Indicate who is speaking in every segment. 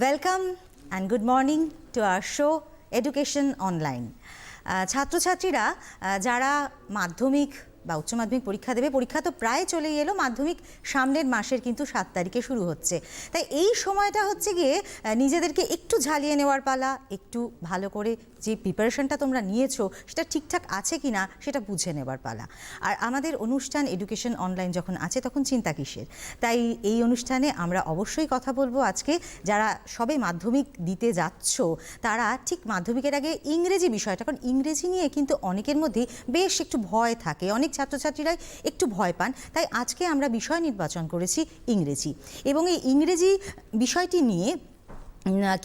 Speaker 1: Welcome and good morning to our show Education Online. ছাত্রছাত্রীরা যারা মাধ্যমিক বা উচ্চ মাধ্যমিক পরীক্ষা দেবে, পরীক্ষা তো প্রায় চলেই এলো, মাধ্যমিক সামনের মাসের কিন্তু 7 তারিখে শুরু হচ্ছে। তাই এই সময়টা হচ্ছে গিয়ে নিজেদেরকে একটু ঝালিয়ে নেওয়ার পালা, একটু ভালো করে যে প্রিপারেশনটা তোমরা নিয়েছো সেটা ঠিকঠাক আছে কি না সেটা বুঝে নেবার পালা। আর আমাদের অনুষ্ঠান এডুকেশন অনলাইন যখন আছে তখন চিন্তা কিসের। তাই এই অনুষ্ঠানে আমরা অবশ্যই কথা বলবো আজকে যারা সবে মাধ্যমিক দিতে যাচ্ছ তারা ঠিক মাধ্যমিকের আগে ইংরেজি বিষয়টা, কারণ ইংরেজি নিয়ে কিন্তু অনেকের মধ্যে বেশ একটু ভয় থাকে, অনেক ছাত্রছাত্রীরাই একটু ভয় পান। তাই আজকে আমরা বিষয় নির্বাচন করেছি ইংরেজি, এবং এই ইংরেজি বিষয়টি নিয়ে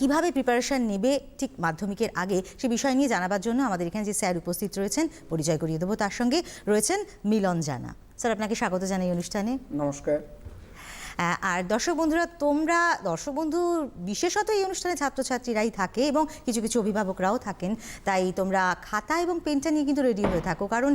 Speaker 1: কিভাবে প্রিপারেশন নেবে ঠিক মাধ্যমিকের আগে সে বিষয় নিয়ে জানাবার জন্য আমাদের এখানে যে স্যার উপস্থিত রয়েছেন পরিচয় করিয়ে দেবো। তার সঙ্গে রয়েছেন মিলন জানা। স্যার, আপনাকে স্বাগত জানাই অনুষ্ঠানে।
Speaker 2: নমস্কার।
Speaker 1: আর দর্শক বন্ধুরা, তোমরা দর্শক বন্ধু বিশেষত এই অনুষ্ঠানে ছাত্রছাত্রীরাই থাকে এবং কিছু কিছু অভিভাবকরাও থাকেন, তাই তোমরা খাতা এবং পেনটা নিয়ে কিন্তু রেডি হয়ে থাকো, কারণ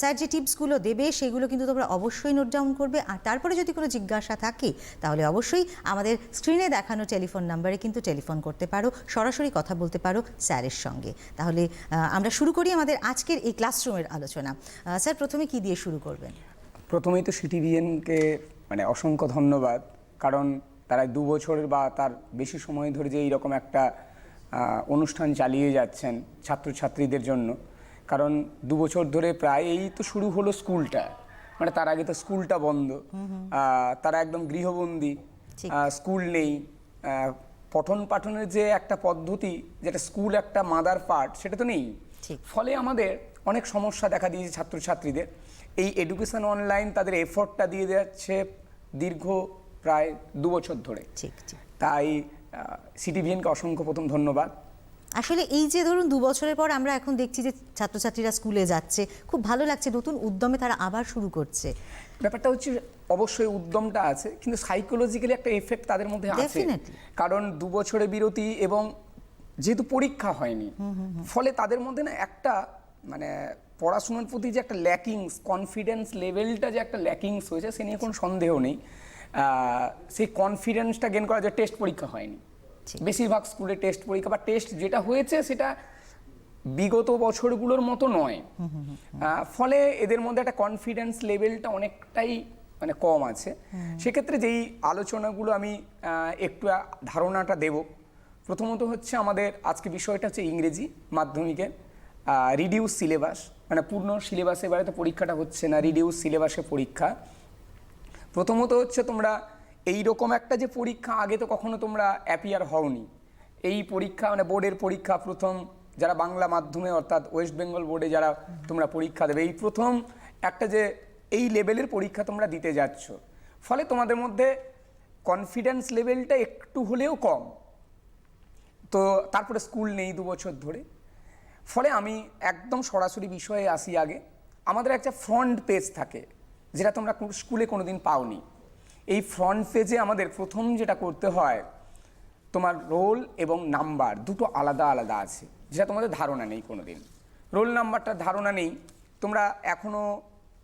Speaker 1: স্যার যে টিপসগুলো দেবে সেগুলো কিন্তু তোমরা অবশ্যই নোট ডাউন করবে। আর তারপরে যদি কোনো জিজ্ঞাসা থাকে তাহলে অবশ্যই আমাদের স্ক্রিনে দেখানো টেলিফোন নাম্বারে কিন্তু টেলিফোন করতে পারো, সরাসরি কথা বলতে পারো স্যারের সঙ্গে। তাহলে আমরা শুরু করি আমাদের আজকের এই ক্লাসরুমের আলোচনা। স্যার, প্রথমে কি দিয়ে শুরু করবেন?
Speaker 2: প্রথমেই তো সিটিভিএনকে অসংখ্য ধন্যবাদ, কারণ তারা 2 বছরের বা তার বেশি সময় ধরে যে এইরকম একটা অনুষ্ঠান চালিয়ে যাচ্ছেন ছাত্রছাত্রীদের জন্য। কারণ 2 বছর ধরে প্রায় এই তো শুরু হলো স্কুলটা, তার আগে তো স্কুলটা বন্ধ, তারা একদম গৃহবন্দী, স্কুল নেই, পঠন পাঠনের যে একটা পদ্ধতি যেটা স্কুল একটা মাদার পার্ট সেটা তো নেই। ফলে আমাদের অনেক সমস্যা দেখা দিয়েছে ছাত্রছাত্রীদের। এই এডুকেশন অনলাইন তাদের এফোর্টটা দিয়ে যাচ্ছে দীর্ঘ প্রায় 2 বছর ধরে। তাই সিটিভিএনকে অসংখ্য প্রথম ধন্যবাদ।
Speaker 1: আসলে এই যে ধরুন 2 বছরের পর আমরা এখন দেখছি যে ছাত্রছাত্রীরা স্কুলে যাচ্ছে, খুব ভালো লাগছে, নতুন উদ্যমে তারা আবার শুরু করছে।
Speaker 2: ব্যাপারটা হচ্ছে অবশ্যই উদ্যমটা আছে, কিন্তু সাইকোলজিক্যালি একটা এফেক্ট তাদের মধ্যে আছে, কারণ 2 বছরের বিরতি এবং যেহেতু পরীক্ষা হয়নি, ফলে তাদের মধ্যে না একটা পড়াশোনার প্রতি যে একটা ল্যাকিংস, কনফিডেন্স লেভেলটা যে একটা ল্যাকিংস হয়েছে সে নিয়ে কোনো সন্দেহ নেই। সেই কনফিডেন্সটা গেইন করা যায়, টেস্ট পরীক্ষা হয়নি, বেশিরভাগ স্কুলে টেস্ট পরীক্ষা বা টেস্ট যেটা হয়েছে সেটা বিগত বছরগুলোর মতো নয়। ফলে এদের মধ্যে একটা কনফিডেন্স লেভেলটা অনেকটাই কম আছে। সেক্ষেত্রে যেই আলোচনাগুলো আমি একটু ধারণাটা দেব, প্রথমত হচ্ছে আমাদের আজকে বিষয়টা হচ্ছে ইংরেজি মাধ্যমিকের রিডিউস সিলেবাস, পূর্ণ সিলেবাসে এবারে তো পরীক্ষাটা হচ্ছে না, রিডিউস সিলেবাসে পরীক্ষা। প্রথমত হচ্ছে তোমরা এইরকম একটা যে পরীক্ষা আগে তো কখনো তোমরা অ্যাপিয়ার হওনি, এই পরীক্ষা বোর্ডের পরীক্ষা প্রথম যারা বাংলা মাধ্যমে অর্থাৎ ওয়েস্ট বেঙ্গল বোর্ডে যারা তোমরা পরীক্ষা দেবে, এই প্রথম একটা যে এই লেভেলের পরীক্ষা তোমরা দিতে যাচ্ছ, ফলে তোমাদের মধ্যে কনফিডেন্স লেভেলটা একটু হলেও কম। তো তারপরে স্কুল নেই 2 বছর ধরে, ফলে আমি একদম সরাসরি বিষয়ে আসি। আগে আমাদের একটা ফ্রন্ট পেজ থাকে যেটা তোমরা স্কুলে কোনোদিন পাওনি। এই ফ্রন্ট পেজে আমাদের প্রথম যেটা করতে হয়, তোমার রোল এবং নাম্বার দুটো আলাদা আলাদা আছে, যেটা তোমাদের ধারণা নেই কোনোদিন। রোল নাম্বারটার ধারণা নেই, তোমরা এখনও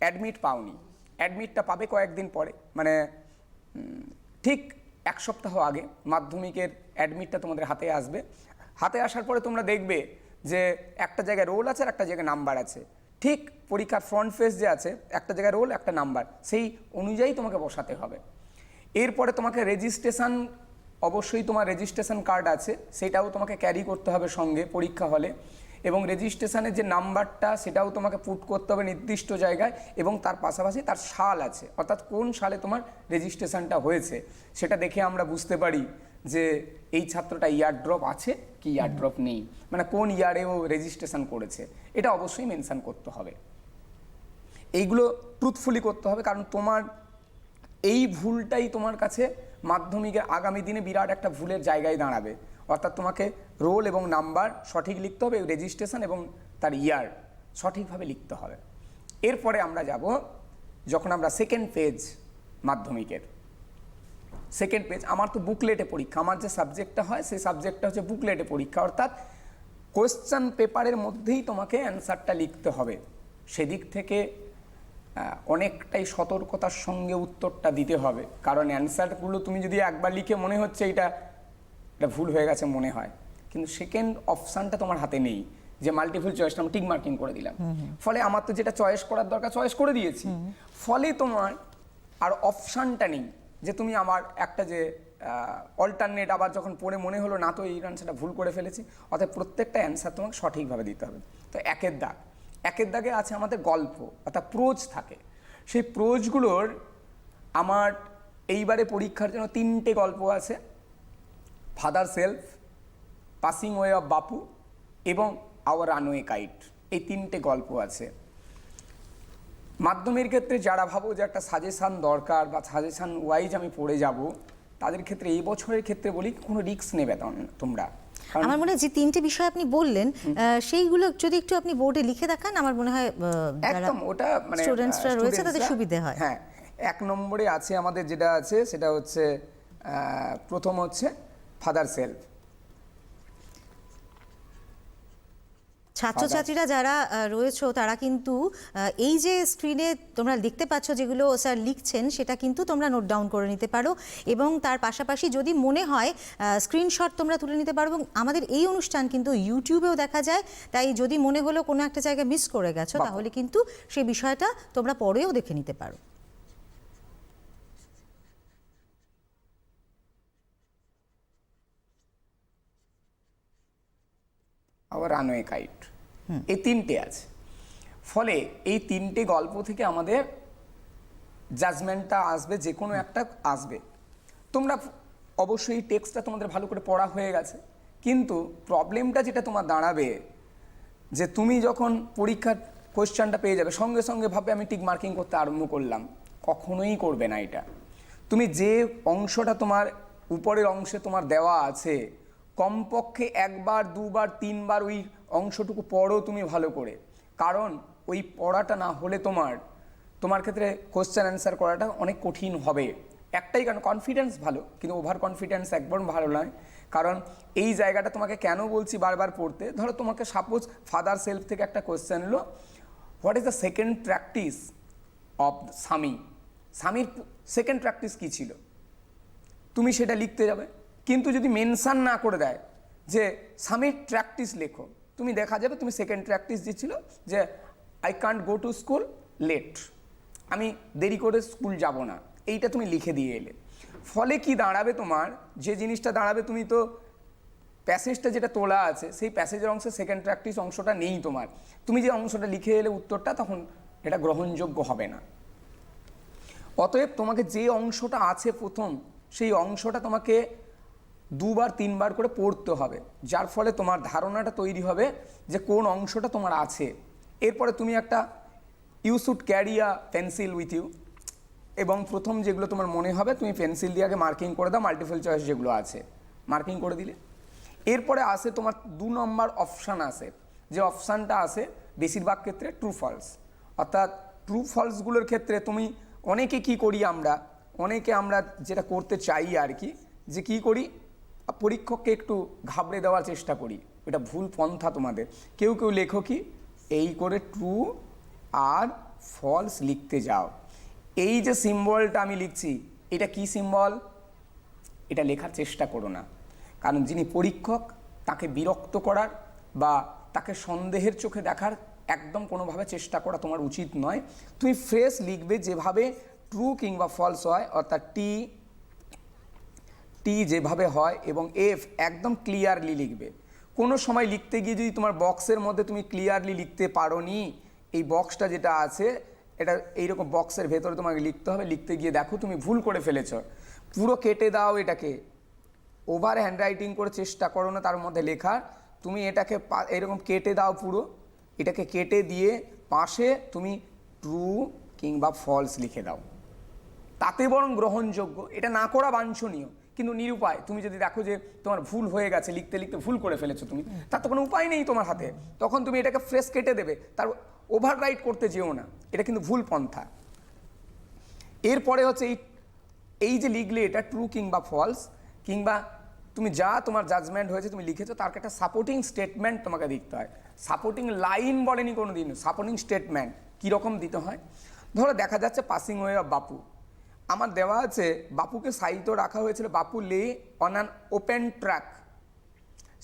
Speaker 2: অ্যাডমিট পাওনি, অ্যাডমিটটা পাবে কয়েকদিন পরে, ঠিক 1 সপ্তাহ আগে মাধ্যমিকের অ্যাডমিটটা তোমাদের হাতে আসবে। হাতে আসার পরে তোমরা দেখবে যে একটা জায়গায় রোল আছে আর একটা জায়গায় নাম্বার আছে। ঠিক পরীক্ষার ফ্রন্ট পেজ যে আছে, একটা জায়গায় রোল একটা নাম্বার, সেই অনুযায়ী তোমাকে বসাতে হবে। এরপরে তোমাকে রেজিস্ট্রেশন, অবশ্যই তোমার রেজিস্ট্রেশন কার্ড আছে, সেটাও তোমাকে ক্যারি করতে হবে সঙ্গে পরীক্ষা হলে, এবং রেজিস্ট্রেশনের যে নাম্বারটা সেটাও তোমাকে পুট করতে হবে নির্দিষ্ট জায়গায়, এবং তার পাশাপাশি তার সাল আছে, অর্থাৎ কোন সালে তোমার রেজিস্ট্রেশনটা হয়েছে সেটা দেখে আমরা বুঝতে পারি যে এই ছাত্রটা ইয়ার ড্রপ আছে কি ইয়ার ড্রপ নেই, কোন ইয়ারে ও রেজিস্ট্রেশন করেছে, এটা অবশ্যই মেনশন করতে হবে। এইগুলো ট্রুথফুলি করতে হবে, কারণ তোমার এই ভুলটাই তোমার কাছে মাধ্যমিকের আগামী দিনে বিরাট একটা ভুলের জায়গায় দাঁড়াবে। অর্থাৎ তোমাকে রোল এবং নাম্বার সঠিক লিখতে হবে, রেজিস্ট্রেশন এবং তার ইয়ার সঠিকভাবে লিখতে হবে। এরপরে আমরা যাব, যখন আমরা সেকেন্ড পেজ মাধ্যমিকের সেকেন্ড পেজ, আমার তো বুকলেটে পরীক্ষা, আমার যে সাবজেক্টটা হয় সেই সাবজেক্টটা হচ্ছে বুকলেটে পরীক্ষা, অর্থাৎ কোয়েশ্চেন পেপারের মধ্যেই তোমাকে অ্যান্সারটা লিখতে হবে। সেদিক থেকে অনেকটাই সতর্কতার সঙ্গে উত্তরটা দিতে হবে, কারণ অ্যান্সারগুলো তুমি যদি একবার লিখে মনে হচ্ছে এটা এটা ভুল হয়ে গেছে মনে হয়, কিন্তু সেকেন্ড অপশানটা তোমার হাতে নেই যে মাল্টিপল চয়েসটা আমি টিক মার্কিং করে দিলাম। ফলে আমার তো যেটা চয়েস করার দরকার চয়েস করে দিয়েছি, ফলে তোমার আর অপশানটা নেই যে তুমি আমার একটা যে অল্টারনেট আবার যখন পড়ে মনে হলো না তো এই অ্যান্সারটা ভুল করে ফেলেছি, অর্থাৎ প্রত্যেকটা অ্যান্সার তোমাকে সঠিকভাবে দিতে হবে। তো একের দাগে আছে আমাদের গল্প, অর্থাৎ প্রোজ থাকে। সেই প্রোজগুলোর আমার এইবারে পরীক্ষার জন্য 3টে গল্প আছে, father self, passing way of বাপু এবং আওয়ার রানওয়ে কাইট, এই 3টে গল্প আছে। মাধ্যমের ক্ষেত্রে যারা ভাবো যে একটা সাজেশান দরকার বা সাজেশান ওয়াইজ আমি পড়ে যাব, তাদের ক্ষেত্রে এই বছরের ক্ষেত্রে বলি কোনো রিস্ক নেবে তোমরা।
Speaker 1: আমার মনে হয় যে 3টে বিষয় আপনি বললেন সেইগুলো যদি একটু আপনি বোর্ডে লিখে দেখান, আমার মনে হয়
Speaker 2: একদম ওটা মানে
Speaker 1: স্টুডেন্টসরা রয়েছে তাদের সুবিধা হয়।
Speaker 2: হ্যাঁ, 1 নম্বরে আছে আমাদের যেটা আছে সেটা হচ্ছে প্রথম হচ্ছে ফাদার সেলফ।
Speaker 1: ছাত্রছাত্রীরা যারা রয়েছে তারা কিন্তু এই যে স্ক্রিনে তোমরা দেখতে পাচ্ছ যেগুলো স্যার লিখছেন সেটা কিন্তু তোমরা নোট ডাউন করে নিতে পারো, এবং তার পাশাপাশি যদি মনে হয় স্ক্রিনশট তোমরা তুলে নিতে পারো। এবং আমাদের এই অনুষ্ঠান কিন্তু ইউটিউবেও দেখা যায়, তাই যদি মনে হলো কোনো একটা জায়গায় মিস করে গেছো তাহলে কিন্তু সেই বিষয়টা তোমরা পরেও দেখে নিতে পারো।
Speaker 2: আবার রানওয়ে কাইট, এই 3টে আছে। ফলে এই 3টে গল্প থেকে আমাদের জাজমেন্টটা আসবে, যে কোনো একটা আসবে। তোমরা অবশ্যই এই টেক্সটটা তোমাদের ভালো করে পড়া হয়ে গেছে, কিন্তু প্রবলেমটা যেটা তোমার দাঁড়াবে যে তুমি যখন পরীক্ষার কোয়েশ্চেনটা পেয়ে যাবে সঙ্গে সঙ্গে ভাবে আমি টিক মার্কিং করতে আরম্ভ করলাম, কখনোই করবে না এটা। তুমি যে অংশটা তোমার উপরের অংশে তোমার দেওয়া আছে কমপক্ষে 1বার 2বার 3বার ওই অংশটুকু পড়ো তুমি ভালো করে, কারণ ওই পড়াটা না হলে তোমার ক্ষেত্রে কোশ্চেন অ্যান্সার করাটা অনেক কঠিন হবে। একটাই কারণ, কনফিডেন্স ভালো, কিন্তু ওভার কনফিডেন্স একবার ভালো নয়। কারণ এই জায়গাটা তোমাকে কেন বলছি বারবার পড়তে, ধরো তোমাকে সাপোজ ফাদার সেলফ থেকে একটা কোশ্চেন এলো, what is the second practice of স্বামীর সেকেন্ড প্র্যাকটিস কী ছিল, তুমি সেটা লিখতে যাবে। কিন্তু যদি মেনশান না করে দেয় যে স্বামীর প্র্যাকটিস লেখো, তুমি দেখা যাবে তুমি সেকেন্ড প্র্যাকটিস দিচ্ছিল যে I can't go to school late, আমি দেরি করে স্কুল যাব না, এইটা তুমি লিখে দিয়ে এলে। ফলে কি দাঁড়াবে, তোমার যে জিনিসটা দাঁড়াবে, তুমি তো প্যাসেজটা যেটা তোলা আছে সেই প্যাসেজের অংশে সেকেন্ড প্র্যাকটিস অংশটা নেই তোমার, তুমি যে অংশটা লিখে এলে উত্তরটা, তখন এটা গ্রহণযোগ্য হবে না। অতএব তোমাকে যে অংশটা আছে প্রথম, সেই অংশটা তোমাকে 2বার 3বার করে পড়তে হবে, যার ফলে তোমার ধারণাটা তৈরি হবে যে কোন অংশটা তোমার আছে। এরপরে তুমি একটা you should carry a pencil with you, এবং প্রথম যেগুলো তোমার মনে হবে তুমি পেন্সিল দিয়ে আগে মার্কিং করে দাও, মাল্টিপল চয়েস যেগুলো আছে মার্কিং করে দিলে। এরপরে আসে তোমার 2 নম্বর অপশান আসে, যে অপশানটা আসে বেশিরভাগ ক্ষেত্রে ট্রু ফলস। অর্থাৎ ট্রু ফলসগুলোর ক্ষেত্রে তুমি অনেকে কি করি, আমরা যেটা করতে চাই আর কি, যে কি করি, পরীক্ষককে একটু ঘাবড়ে দেওয়ার চেষ্টা করি, এটা ভুল পন্থা তোমাদের। কেউ লেখো কি এই করে ট্রু আর ফলস লিখতে যাও, এই যে সিম্বলটা আমি লিখছি এটা কি সিম্বল, এটা লেখার চেষ্টা করো না। কারণ যিনি পরীক্ষক তাকে বিরক্ত করার বা তাকে সন্দেহের চোখে দেখার একদম কোনোভাবে চেষ্টা করা তোমার উচিত নয়। তুমি ফ্রেশ লিখবে যেভাবে ট্রু কিংবা ফলস হয়, অর্থাৎ টি যেভাবে হয় এবং এফ একদম ক্লিয়ারলি লিখবে। কোনো সময় লিখতে গিয়ে যদি তোমার বক্সের মধ্যে তুমি ক্লিয়ারলি লিখতে পারো নি, এই বক্সটা যেটা আছে এটা এইরকম বক্সের ভেতরে তোমাকে লিখতে হবে, লিখতে গিয়ে দেখো তুমি ভুল করে ফেলেছ, পুরো কেটে দাও, এটাকে ওভার হ্যান্ডরাইটিং করে চেষ্টা করো না তার মধ্যে লেখার, তুমি এটাকে এরকম কেটে দাও, পুরো এটাকে কেটে দিয়ে পাশে তুমি ট্রু কিংবা ফলস লিখে দাও, তাতে বরং গ্রহণযোগ্য। এটা না করা বাঞ্ছনীয়, কিন্তু নিরুপায়। তুমি যদি দেখো যে তোমার ভুল হয়ে গেছে, লিখতে লিখতে ভুল করে ফেলেছো তুমি, তার তো কোনো উপায় নেই তোমার হাতে, তখন তুমি এটাকে ফ্রেশ কেটে দেবে, তার ওভার রাইট করতে যেও না, এটা কিন্তু ভুল পন্থা। এরপরে হচ্ছে এই যে লিখলে এটা ট্রু কিংবা ফলস, কিংবা তুমি যা তোমার জাজমেন্ট হয়েছে তুমি লিখেছো, তার একটা সাপোর্টিং স্টেটমেন্ট তোমাকে দিতে হয়। সাপোর্টিং লাইন বলেনি কোনো দিন, সাপোর্টিং স্টেটমেন্ট কীরকম দিতে হয়। ধরো দেখা যাচ্ছে পাসিং ওয়ে অফ বাপু, আমার দেওয়া আছে বাপুকে সাহিত্য রাখা হয়েছিল বাপু lay on an open track.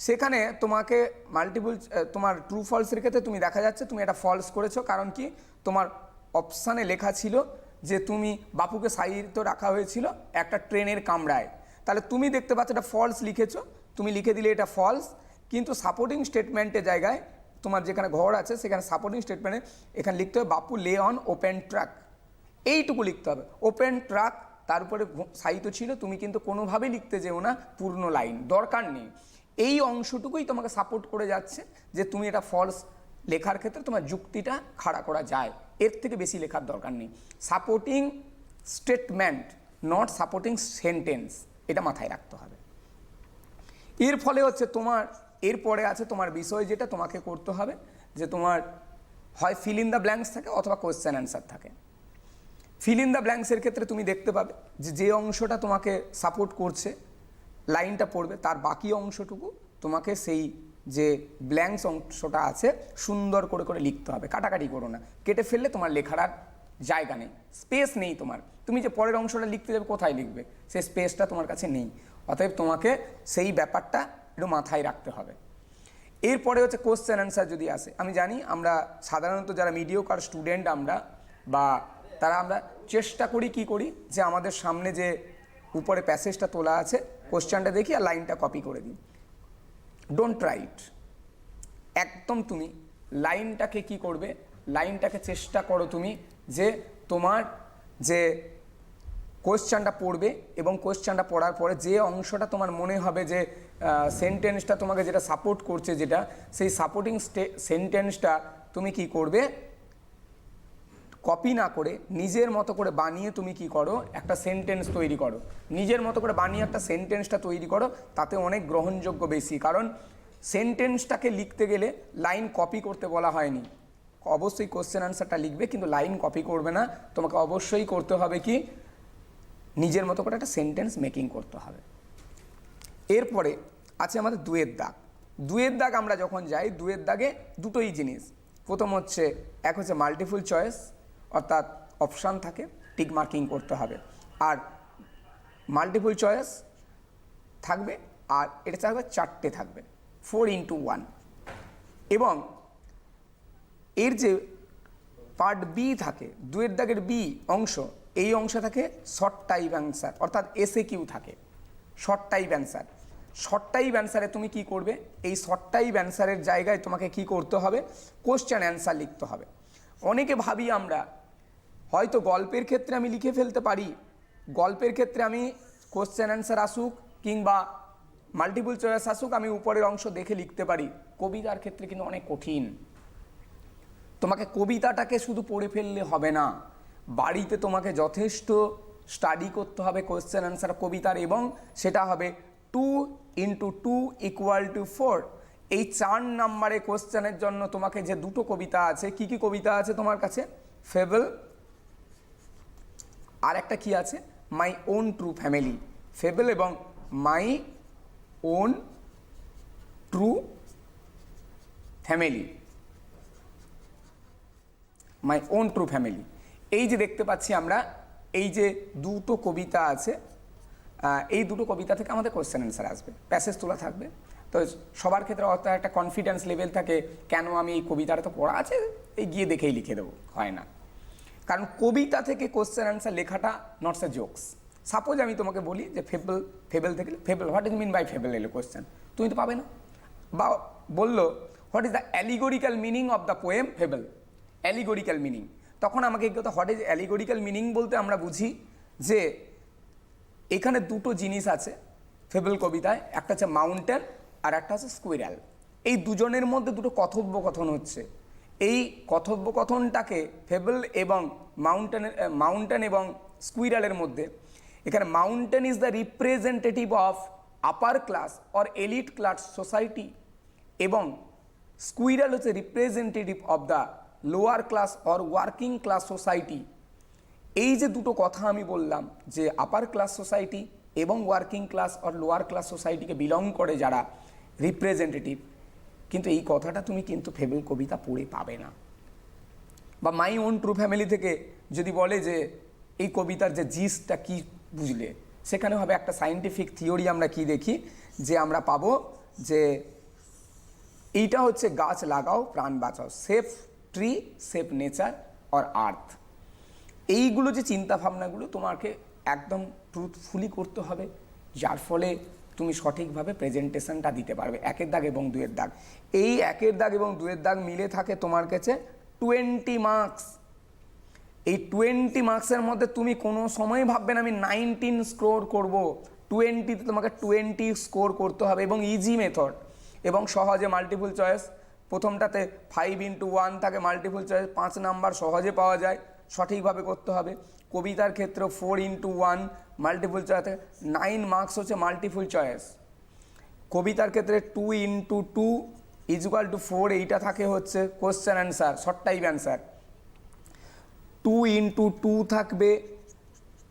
Speaker 2: সেখানে তোমাকে মাল্টিপল তোমার ট্রু ফলসের ক্ষেত্রে তুমি দেখা যাচ্ছে তুমি এটা ফলস করেছো, কারণ কি তোমার অপশানে লেখা ছিল যে তুমি বাপুকে সাহিত্য রাখা হয়েছিল একটা ট্রেনের কামরায়। তাহলে তুমি দেখতে পাচ্ছ এটা ফলস লিখেছো, তুমি লিখে দিলে এটা ফলস। কিন্তু সাপোর্টিং স্টেটমেন্টের জায়গায় তোমার যেখানে ঘর আছে সেখানে সাপোর্টিং স্টেটমেন্টে এখানে লিখতে হবে বাপু লে অন ওপেন ট্র্যাক, এইটুকু লিখতে হবে। ওপেন ট্র্যাক তার উপরে সাহিত্য ছিল, তুমি কিন্তু কোনোভাবেই লিখতে যেও না পূর্ণ লাইন, দরকার নেই। এই অংশটুকুই তোমাকে সাপোর্ট করে যাচ্ছে যে তুমি এটা ফলস লেখার ক্ষেত্রে তোমার যুক্তিটা খাড়া করা যায়, এর থেকে বেশি লেখার দরকার নেই। Supporting statement not supporting sentence, এটা মাথায় রাখতে হবে। এর ফলে হচ্ছে তোমার এরপরে আছে তোমার বিষয় যেটা তোমাকে করতে হবে, যে তোমার হয় ফিল ইন দ্য ব্ল্যাঙ্কস থাকে অথবা কোয়েশ্চেন অ্যান্সার থাকে। ফিল ইন দ্য ব্ল্যাঙ্কসের ক্ষেত্রে তুমি দেখতে পাবে যে অংশটা তোমাকে সাপোর্ট করছে লাইনটা পড়বে, তার বাকি অংশটুকু তোমাকে সেই যে ব্ল্যাঙ্কস অংশটা আছে সুন্দর করে করে লিখতে হবে। কাটাকাটি করো না, কেটে ফেললে তোমার লেখার আর জায়গা নেই, স্পেস নেই তোমার। তুমি যে পরের অংশটা লিখতে যাবে কোথায় লিখবে, সেই স্পেসটা তোমার কাছে নেই। অতএব তোমাকে সেই ব্যাপারটা একটু মাথায় রাখতে হবে। এরপরে হচ্ছে কোশ্চেন অ্যান্সার যদি আসে, আমি জানি আমরা সাধারণত যারা মিডিওকার স্টুডেন্ট আমরা বা তারা আমরা চেষ্টা করি কি করি যে আমাদের সামনে যে উপরে প্যাসেজটা তোলা আছে কোশ্চেনটা দেখি আর লাইনটা কপি করে দিই। Don't try it. একদম তুমি লাইনটাকে কি করবে, লাইনটাকে চেষ্টা করো তুমি যে তোমার যে কোশ্চেনটা পড়বে এবং কোশ্চেনটা পড়ার পরে যে অংশটা তোমার মনে হবে যে সেন্টেন্সটা তোমাকে যেটা সাপোর্ট করছে, যেটা সেই সাপোর্টিং সেন্টেন্সটা তুমি কি করবে, কপি না করে নিজের মতো করে বানিয়ে তুমি কি করো, একটা সেন্টেন্স তৈরি করো। নিজের মতো করে বানিয়ে একটা সেন্টেন্সটা তৈরি করো, তাতে অনেক গ্রহণযোগ্য বেশি। কারণ সেন্টেন্সটাকে লিখতে গেলে লাইন কপি করতে বলা হয়নি। অবশ্যই কোশ্চেন অ্যান্সারটা লিখবে, কিন্তু লাইন কপি করবে না। তোমাকে অবশ্যই করতে হবে কি, নিজের মতো করে একটা সেন্টেন্স মেকিং করতে হবে। এরপরে আছে আমাদের দুয়ের দাগ। দুয়ের দাগ আমরা যখন যাই, দুয়ের দাগে দুটোই জিনিস। প্রথম হচ্ছে এক হচ্ছে মাল্টিপল চয়েস, অর্থাৎ অপশান থাকে, টিক মার্কিং করতে হবে। আর মাল্টিপল চয়েস থাকবে আর এটা থাকবে চারটে থাকবে, 4x1। এবং এর যে পার্ট বি থাকে, দুয়ের দাগের বি অংশ, এই অংশ থাকে শর্ট টাইপ অ্যান্সার, অর্থাৎ এসএকিউ থাকে, short type answer. Short type অ্যান্সারে তুমি কি করবে, এই শর্ট টাইপ অ্যান্সারের জায়গায় তোমাকে কি করতে হবে, কোশ্চেন অ্যান্সার লিখতে হবে। অনেকে ভাবি আমরা হয়তো গল্পের ক্ষেত্রে আমি লিখে ফেলতে পারি, গল্পের ক্ষেত্রে আমি কোশ্চেন অ্যান্সার আসুক কিংবা মাল্টিপল চয়েস আসুক আমি উপরের অংশ দেখে লিখতে পারি। কবিতার ক্ষেত্রে কিন্তু অনেক কঠিন। তোমাকে কবিতাটাকে শুধু পড়ে ফেললে হবে না, বাড়িতে তোমাকে যথেষ্ট স্টাডি করতে হবে কোশ্চেন অ্যান্সার কবিতার, এবং সেটা হবে 2x2 = 4। এই 4 নম্বরে কোশ্চেনের জন্য তোমাকে যে দুটো কবিতা আছে, কি কি কবিতা আছে তোমার কাছে, ফেবল, আর একটা কি আছে, my own true family. Fable এবং my own true family, my own true family. এই যে দেখতে পাচ্ছি আমরা, এই যে দুটো কবিতা আছে, এই দুটো কবিতা থেকে আমাদের কোশ্চেন অ্যান্সার আসবে, প্যাসেজ তোলা থাকবে। তো সবার ক্ষেত্রে অর্থাৎ একটা কনফিডেন্স লেভেল থাকে, কেন আমি এই কবিতাটা তো পড়া আছে, এই গিয়ে দেখেই লিখে দেবো, হয় না। কারণ কবিতা থেকে কোশ্চেন অ্যান্সার লেখাটা নটস এ জোকস। সাপোজ আমি তোমাকে বলি যে ফেবল থেকে, fable what is mean by fable এলো কোশ্চেন, তুমি তো পাবে না। বা বললো what is the allegorical meaning of the poem fable, allegorical meaning, তখন আমাকে এই কথা হোয়াট ইজ অ্যালিগোরিক্যাল মিনিং বলতে আমরা বুঝি যে এখানে দুটো জিনিস আছে ফেবল কবিতায়, একটা হচ্ছে মাউন্টেন আর একটা হচ্ছে স্কুইরাল। এই দুজনের মধ্যে দুটো কথোপকথন হচ্ছে। এই কথোপকথনটাকে ফেবল এবং মাউন্টেন এবং স্কুইরালের মধ্যে, এখানে mountain is the representative of upper class or elite class society এবং স্কুইরাল হচ্ছে representative of the lower class or working class society. এই যে দুটো কথা আমি বললাম যে আপার ক্লাস সোসাইটি এবং working class or lower class সোসাইটিকে বিলং করে যারা রিপ্রেজেন্টেটিভ, কিন্তু এই কথাটা তুমি কিন্তু ফেবল কবিতা পড়ে পাবে না। বা মাই ওন ট্রু ফ্যামিলি থেকে যদি বলে যে এই কবিতার যে জিসটা কি বুঝলে, সেখানে হবে একটা সায়েন্টিফিক থিওরি আমরা কি দেখি, যে আমরা পাবো যে এইটা হচ্ছে গাছ লাগাও প্রাণ বাঁচাও, save tree save nature or earth. এইগুলো যে চিন্তা ভাবনাগুলো তোমাকে একদম ট্রুথফুলি করতে হবে, যার ফলে তুমি সঠিকভাবে প্রেজেন্টেশনটা দিতে পারবে। 1 দাগ এবং 2 দাগ, এই 1 দাগ এবং 2 দাগ মিলে থাকে তোমার কাছে 20 মার্কস। এই 20 মার্কসের মধ্যে তুমি কোনো সময় ভাববে না আমি 19 স্কোর করব, 20তে তোমাকে 20 স্কোর করতে হবে, এবং ইজি মেথড এবং সহজে মাল্টিপল চয়েস। প্রথমটাতে 5x1 থাকে মাল্টিপল চয়েস, 5 নাম্বার সহজে পাওয়া যায়, সঠিকভাবে করতে হবে। কবিতার ক্ষেত্রে 4x1 মাল্টিপল চয়েস, 9 মার্কস হচ্ছে মাল্টিপল চয়েস। কবিতার ক্ষেত্রে 2x2 = 4, এইটা থাকে হচ্ছে question answer, short type answer. 2x2 থাকবে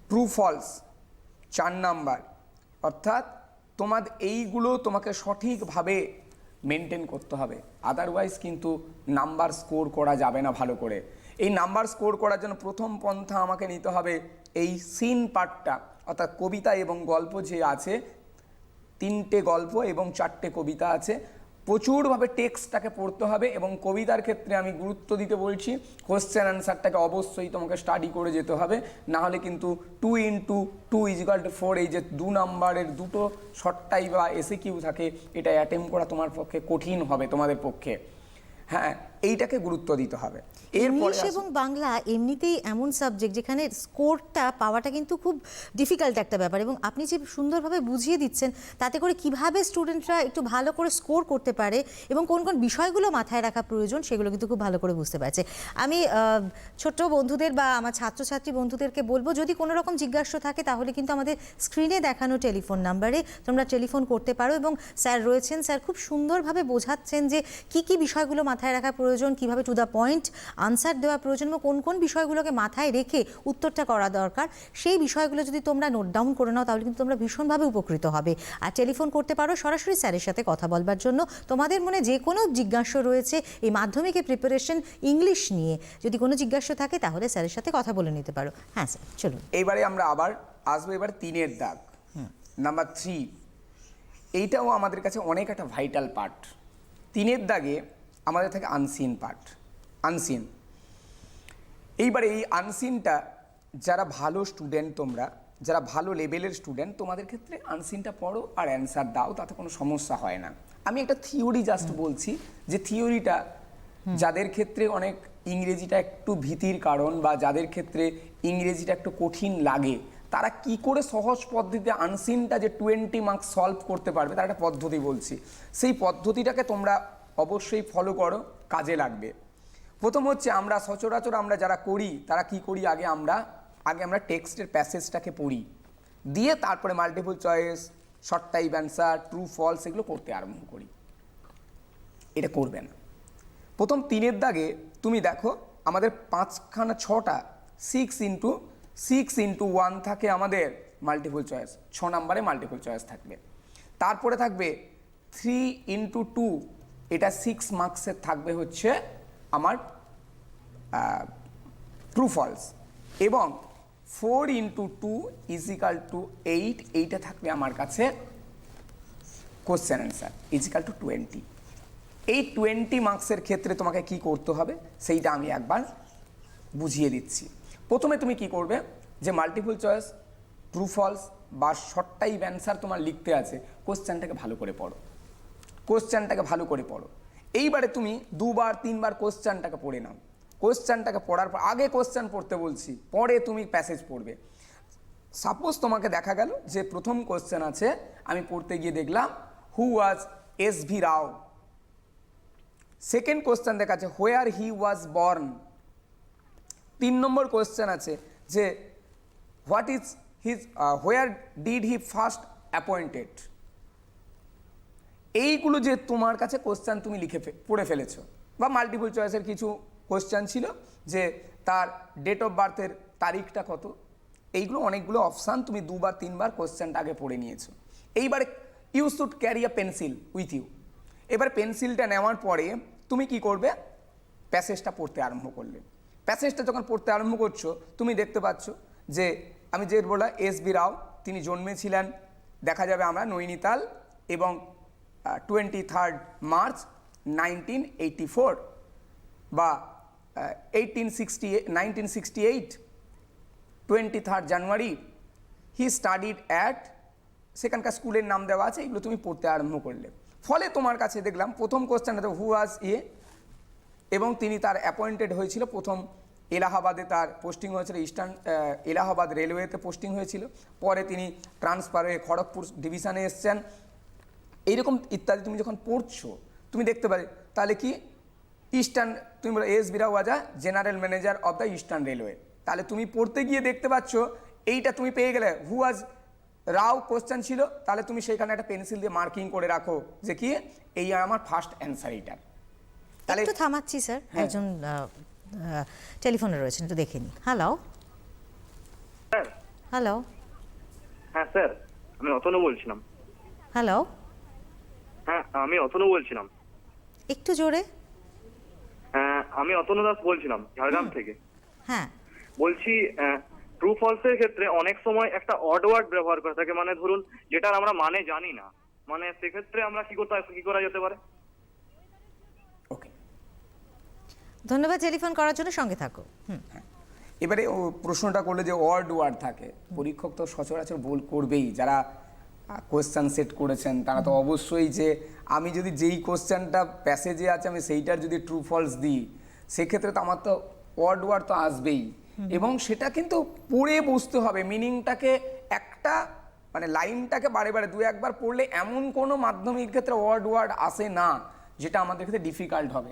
Speaker 2: ট্রু ফলস, 4 নাম্বার। অর্থাৎ তোমাদের এইগুলো তোমাকে সঠিকভাবে মেনটেন করতে হবে, আদারওয়াইজ কিন্তু নাম্বার স্কোর করা যাবে না ভালো করে। এই নাম্বার স্কোর করার জন্য প্রথম পন্থা আমাকে নিতে হবে এই সিন পার্টটা, অর্থাৎ কবিতা এবং গল্প যে আছে, 3টে গল্প এবং 4টে কবিতা আছে, প্রচুরভাবে টেক্সটটাকে পড়তে হবে। এবং কবিতার ক্ষেত্রে আমি গুরুত্ব দিতে বলছি, কোশ্চেন অ্যান্সারটাকে অবশ্যই তোমাকে স্টাডি করে যেতে হবে, না হলে কিন্তু 2x2 = 4, এই যে 2 নাম্বারের দুটো শর্ট টাইপ বা এসএকিউ থাকে, এটা অ্যাটেম্প করা তোমার পক্ষে কঠিন হবে, তোমাদের পক্ষে। হ্যাঁ, এইটাকে গুরুত্ব দিতে হবে।
Speaker 1: ইংলিশ এবং বাংলা এমনিতেই এমন সাবজেক্ট যেখানে স্কোরটা পাওয়াটা কিন্তু খুব ডিফিকাল্ট একটা ব্যাপার, এবং আপনি যে সুন্দরভাবে বুঝিয়ে দিচ্ছেন তাতে করে কিভাবে স্টুডেন্টরা একটু ভালো করে স্কোর করতে পারে এবং কোন কোন বিষয়গুলো মাথায় রাখা প্রয়োজন সেগুলো কিন্তু খুব ভালো করে বুঝতে পারছে। আমি ছোট্ট বন্ধুদের বা আমার ছাত্রছাত্রী বন্ধুদেরকে বলবো, যদি কোনো রকম জিজ্ঞাসা থাকে তাহলে কিন্তু আমাদের স্ক্রিনে দেখানো টেলিফোন নাম্বারে তোমরা টেলিফোন করতে পারো, এবং স্যার রয়েছেন, স্যার খুব সুন্দরভাবে বোঝাচ্ছেন যে কি কি বিষয়গুলো মাথায় রাখা প্রয়োজন, কিভাবে টু দ্য পয়েন্ট আনসার দেওয়া প্রয়োজন, এবং কোন কোন বিষয়গুলোকে মাথায় রেখে উত্তরটা করা দরকার, সেই বিষয়গুলো যদি তোমরা নোট ডাউন করে নাও তাহলে কিন্তু তোমরা ভীষণভাবে উপকৃত হবে। আর টেলিফোন করতে পারো সরাসরি স্যারের সাথে কথা বলবার জন্য। তোমাদের মনে যে কোনো জিজ্ঞাসা রয়েছে এই মাধ্যমিকের প্রিপারেশন ইংলিশ নিয়ে, যদি কোনো জিজ্ঞাসা থাকে তাহলে স্যারের সাথে কথা বলে নিতে পারো। হ্যাঁ স্যার, চলুন।
Speaker 2: এইবারে আমরা আবার আসবো এবার 3 দাগ, নাম্বার 3। এইটাও আমাদের কাছে অনেক একটা ভাইটাল পার্ট। 3 দাগে আমাদের থাকে আনসিন পার্ট, আনসিন। এইবারে এই আনসিনটা যারা ভালো স্টুডেন্ট, তোমরা যারা ভালো লেভেলের স্টুডেন্ট, তোমাদের ক্ষেত্রে আনসিনটা পড়ো আর অ্যান্সার দাও, তাতে কোনো সমস্যা হয় না। আমি একটা থিওরি জাস্ট বলছি, যে থিওরিটা যাদের ক্ষেত্রে অনেক ইংরেজিটা একটু ভীতির কারণ, বা যাদের ক্ষেত্রে ইংরেজিটা একটু কঠিন লাগে, তারা কি করে সহজ পদ্ধতিতে আনসিনটা যে 20 মার্কস সলভ করতে পারবে, তার একটা পদ্ধতি বলছি। সেই পদ্ধতিটাকে তোমরা অবশ্যই ফলো করো, কাজে লাগবে। প্রথম হচ্ছে, আমরা সচরাচর আমরা যারা করি তারা কি করি, আগে আমরা টেক্সটের প্যাসেজটাকে পড়ি, দিয়ে তারপরে multiple choice, short type answer, true false এগুলো করতে আরম্ভ করি। এটা করবে না। প্রথম 3 দাগে তুমি দেখো আমাদের 6টা 6x1 থাকে আমাদের মাল্টিপল চয়েস, 6 নাম্বারে মাল্টিপল চয়েস থাকবে। তারপরে থাকবে 3x2, এটা 6 মার্কসের থাকবে হচ্ছে আমার ট্রু ফলস, এবং 4x2 = 8, এইটা থাকবে আমার কাছে কোশ্চেন অ্যান্সার = 20। এই 20 মার্কসের ক্ষেত্রে তোমাকে কি করতে হবে সেইটা আমি একবার বুঝিয়ে দিচ্ছি। প্রথমে তুমি কি করবে, যে মাল্টিপল চয়েস, ট্রু ফলস বা শর্ট টাইপ অ্যান্সার তোমার লিখতে আছে, কোশ্চেনটাকে ভালো করে পড়ো, কোশ্চেনটাকে ভালো করে পড়ো। এইবারে তুমি 2বার 3বার কোশ্চেনটাকে পড়ে নাও। কোশ্চেনটাকে পড়ার পর, আগে কোশ্চেন পড়তে বলছি, পরে তুমি প্যাসেজ পড়বে। সাপোজ তোমাকে দেখা গেল যে প্রথম কোশ্চেন আছে, আমি পড়তে গিয়ে দেখলাম হু ওয়াজ এস.ভি. রাও। সেকেন্ড কোশ্চেন দেখাচ্ছে হোয়ার হি ওয়াজ বর্ন। 3 নম্বর কোশ্চেন আছে যে what is his where did he first appointed. এইগুলো যে তোমার কাছে কোশ্চেন তুমি পড়ে ফেলেছো, বা মাল্টিপল চয়েসের কিছু কোশ্চেন ছিল যে তার ডেট অফ বার্থের তারিখটা কত, এইগুলো অনেকগুলো অপশান তুমি 2বার 3বার কোশ্চেনটা আগে পড়ে নিয়েছো। এইবারে you should carry a pencil with you. এবার পেন্সিলটা নেওয়ার পরে তুমি কি করবে, প্যাসেজটা পড়তে আরম্ভ করলে। প্যাসেজটা যখন পড়তে আরম্ভ করছো, তুমি দেখতে পাচ্ছ যে আমি যে বললাম এস.বি. রাও, তিনি জন্মেছিলেন দেখা যাবে আমরা নৈনিতাল এবং 23 মার্চ 1984 বা 1968 23 জানুয়ারি হি স্টাডিড অ্যাট, সেখানকার স্কুলের নাম দেওয়া আছে, এগুলো তুমি পড়তে আরম্ভ করলে। ফলে তোমার কাছে দেখলাম প্রথম কোশ্চেনটা হু ওয়াজ এবং তিনি তার অ্যাপয়েন্টেড হয়েছিল প্রথম এলাহাবাদে, তার পোস্টিং হয়েছিল ইস্টার্ন এলাহাবাদ রেলওয়েতে পোস্টিং হয়েছিল, পরে তিনি ট্রান্সফার হয়ে খড়গপুর ডিভিশনে এসছেন, এইরকম ইত্যাদি। তুমি যখন পড়ছো তুমি দেখতে পাবে তাহলে কি ইস্টার্ন, তুমি বলো S B. Rao was general manager of the Eastern Railway, তাহলে তুমি পড়তে গিয়ে দেখতে পাচ্ছ এইটা তুমি পেয়ে গেলে হু ওয়াজ রাও কোশ্চেন ছিল, তাহলে তুমি সেখানে একটা পেন্সিল দিয়ে মার্কিং করে রাখো যে কি এই আমার ফার্স্ট অ্যান্সার এইটা।
Speaker 1: তাহলে একটু থামাচ্ছি স্যার, একজন টেলিফোনে রয়েছেন, একটু দেখে নি। হ্যালো হ্যালো
Speaker 3: হ্যাঁ স্যার, আমি অতনু বলছিলাম।
Speaker 1: হ্যালো,
Speaker 3: হ্যাঁ আমি অতনু বলছিলাম।
Speaker 1: একটু জোরে।
Speaker 3: হ্যাঁ আমি অতনু দাস বলছিলাম ঝাড়গ্রাম থেকে।
Speaker 1: হ্যাঁ
Speaker 3: বলছি ট্রু ফলসের ক্ষেত্রে অনেক সময় একটা অড ওয়ার্ড ব্যবহার করে থাকে, মানে ধরুন যেটার আমরা মানে জানি না, মানে সেক্ষেত্রে আমরা কি করা যেতে পারে?
Speaker 2: ওকে,
Speaker 1: ধন্যবাদ টেলিফোন করার জন্য, সঙ্গে থাকো।
Speaker 2: এবারে ও প্রশ্নটা করলে যে ওয়ার্ড থাকে, পরীক্ষক তো সচরাচর করবেই, যারা কোয়েশ্চেন সেট করেছেন তারা তো অবশ্যই যে আমি যদি যেই কোয়েশ্চেনটা প্যাসেজে আছে আমি সেইটার যদি ট্রু ফলস দিই সেক্ষেত্রে তো আমার তো ওয়ার্ড তো আসবেই, এবং সেটা কিন্তু পড়ে বুঝতে হবে মিনিংটাকে, একটা মানে লাইনটাকে বারে বারে দু একবার পড়লে এমন কোনো মাধ্যমিক ক্ষেত্রে ওয়ার্ড আসে না যেটা আমাদের ক্ষেত্রে ডিফিকাল্ট হবে,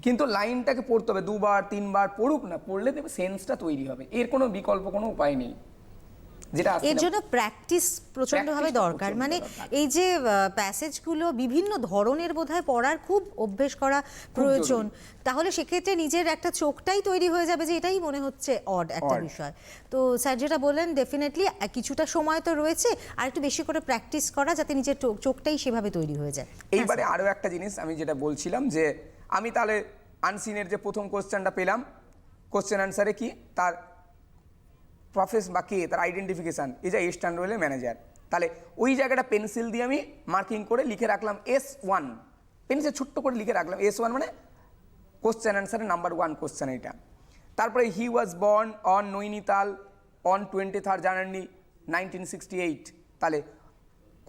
Speaker 2: কিন্তু লাইনটাকে পড়তে হবে, দুবার তিনবার পড়ুক না, পড়লে দেখবে সেন্সটা তৈরি হবে, এর কোনো বিকল্প কোনো উপায় নেই। যেটা
Speaker 1: এর জন্য প্র্যাকটিস প্রচন্ডভাবে দরকার, মানে এই যে প্যাসেজগুলো বিভিন্ন ধরনের বোধহয় পড়ার খুব অভ্যেস করা প্রয়োজন, তাহলে সেক্ষেত্রে নিজের একটা চোখটাই তৈরি হয়ে যাবে যে এটাই মনে হচ্ছে অড একটা বিষয়। তো স্যার যেটা বললেন ডেফিনেটলি কিছুটা সময় তো রয়েছে, আর একটু বেশি করে প্র্যাকটিস করা যাতে নিজের চোখটাই সেভাবে তৈরি হয়ে যায়।
Speaker 2: এইবারে আরও একটা জিনিস আমি যেটা বলছিলাম যে আমি তাহলে আনসিনের যে প্রথম কোশ্চেনটা পেলাম, কোশ্চেন অ্যান্সারে কি তার প্রফেশন বা কে তার আইডেন্টিফিকেশান এই যে ইস্টার্ন রেলওয়ে ম্যানেজার, তাহলে ওই জায়গাটা পেন্সিল দিয়ে আমি মার্কিং করে লিখে রাখলাম S1, পেন্সিল ছোট্ট করে লিখে রাখলাম S1 মানে কোশ্চেন অ্যান্সারের নাম্বার 1 কোশ্চেন এটা। তারপরে he was born on Nainital on 23 January 1968, তাহলে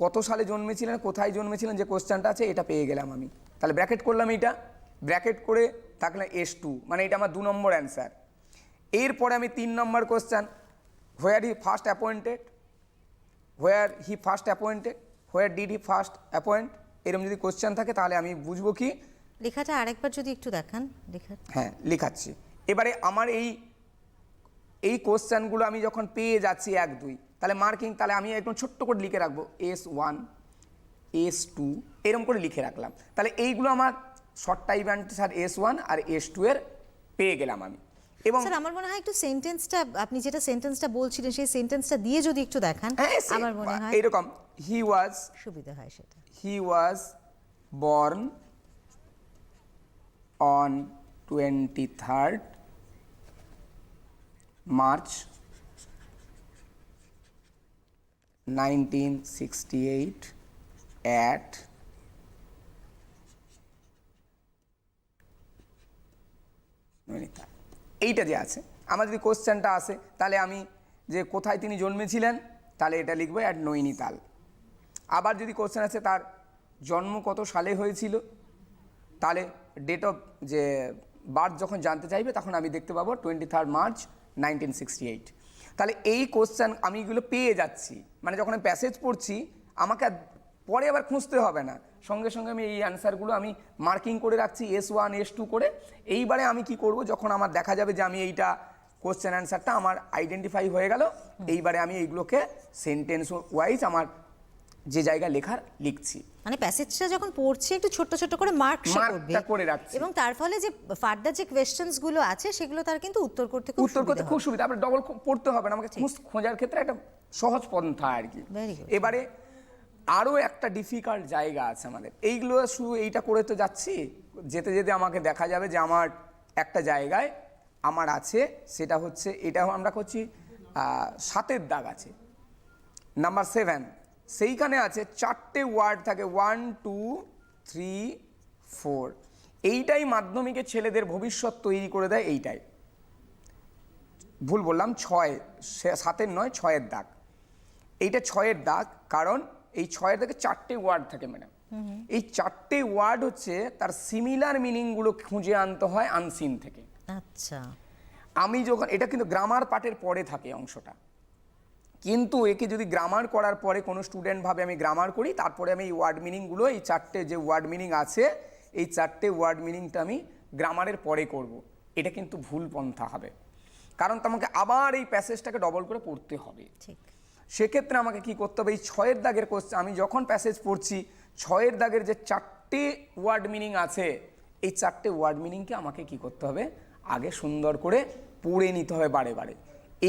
Speaker 2: কত সালে জন্মেছিলেন, কোথায় জন্মেছিলেন যে কোশ্চেনটা আছে এটা পেয়ে গেলাম আমি, তাহলে ব্র্যাকেট করলাম, এইটা ব্র্যাকেট করে থাকলে S2 মানে এটা আমার 2 নম্বর অ্যান্সার। এরপরে আমি 3 number question where he first appointed, where did he first appoint, এরকম যদি কোশ্চেন থাকে তাহলে আমি বুঝবো কি।
Speaker 1: লেখাটা আরেকবার যদি একটু দেখান,
Speaker 2: হ্যাঁ লিখাচ্ছি। এবারে আমার এই কোশ্চেনগুলো আমি যখন পেয়ে যাচ্ছি 1 2 তাহলে মার্কিং, তাহলে আমি একদম ছোট্ট করে লিখে রাখবো S1 S2 এরকম করে লিখে রাখলাম, তাহলে এইগুলো আমার শর্ট টাইপ অ্যান্সার S1 আর S2 এর পেয়ে গেলাম আমি। এবং
Speaker 1: স্যার আমার মনে হয় একটু সেন্টেন্সটা, আপনি যেটা সেন্টেন্সটা বলছিলেন সেই সেন্টেন্সটা দিয়ে যদি একটু দেখান আমার মনে হয়
Speaker 2: এরকম হি ওয়াজ
Speaker 1: সুবিধা হয় সেটা।
Speaker 2: He was born on 23 March 1968 at Nainital. এইটা যে আছে আমার যদি কোশ্চেনটা আসে তাহলে আমি যে কোথায় তিনি জন্মেছিলেন তাহলে এটা লিখবো অ্যাট নৈনিতাল। আবার যদি কোশ্চেন আছে তার জন্ম কত সালে হয়েছিল তাহলে ডেট অফ যে বার্থ যখন জানতে চাইবে তখন আমি দেখতে পাবো 23 মার্চ 1968। তাহলে এই কোশ্চেন আমি এগুলো পেয়ে যাচ্ছি, মানে যখন আমি প্যাসেজ পড়ছি আমাকে পরে আবার খুঁজতে হবে না, সঙ্গে সঙ্গে আমি এই অ্যান্সারগুলো আমি মার্কিং করে রাখছি S1 S2 করে। এইবারে আমি কি করব, যখন আমার দেখা যাবে যে আমি এইটা কোশ্চেন অ্যান্সারটা আমার আইডেন্টিফাই হয়ে গেল, এইবারে আমি এইগুলোকে সেন্টেন্স ওয়াইজ আমার যে জায়গায় লেখার লিখছি,
Speaker 1: মানে প্যাসেজটা যখন পড়ছি একটু ছোট ছোট করে মার্কটা
Speaker 2: করে রাখছি,
Speaker 1: এবং তার ফলে যে ফার্দার যে কোশ্চেনস গুলো আছে সেগুলো তার কিন্তু উত্তর করতে
Speaker 2: খুব সুবিধা, আবার ডবল পড়তে হবে না, আমাকে খোঁজার ক্ষেত্রে একটা সহজ পন্থা আর কি। এবারে আরও একটা ডিফিকাল্ট জায়গা আছে আমাদের, এইগুলো শুধু এইটা করে তো যাচ্ছি, যেতে যেতে আমাকে দেখা যাবে যে আমার একটা জায়গায় আমার আছে, সেটা হচ্ছে এটা আমরা করছি 7 দাগ আছে। নাম্বার 7 সেইখানে আছে 4টে ওয়ার্ড থাকে 1 2 3 4। এইটাই মাধ্যমিকের ছেলেদের ভবিষ্যৎ তৈরি করে দেয়। এইটাই ভুল বললাম, 7-এর নয় 6-এর দাগ। এইটা 6-এর দাগ, কারণ এই 6-এর দাগে 4টে ওয়ার্ড থাকে ম্যাডাম। এই 4টে ওয়ার্ড হচ্ছে তার সিমিলার মিনিংগুলো খুঁজে আনতে হয় আনসিন থেকে।
Speaker 1: আচ্ছা,
Speaker 2: আমি যখন এটা কিন্তু গ্রামার পার্টের পরে থাকে অংশটা, কিন্তু একে যদি গ্রামার করার পরে কোনো স্টুডেন্ট ভাবে আমি গ্রামার করি, তারপরে আমি এই ওয়ার্ড মিনিংগুলো, এই 4টে যে ওয়ার্ড মিনিং আছে এই 4টে ওয়ার্ড মিনিংটা আমি গ্রামারের পরে করব, এটা কিন্তু ভুল পন্থা হবে। কারণ তোমাকে আবার এই প্যাসেজটাকে ডবল করে পড়তে হবে।
Speaker 1: ঠিক।
Speaker 2: সেক্ষেত্রে আমাকে কি করতে হবে, এই 6-এর দাগের কোশ্চেন আমি যখন প্যাসেজ পড়ছি 6-এর দাগের যে 4টে ওয়ার্ড মিনিং আছে এই 4টে ওয়ার্ড মিনিংকে আমাকে কি করতে হবে, আগে সুন্দর করে পড়ে নিতে হবে বারে বারে।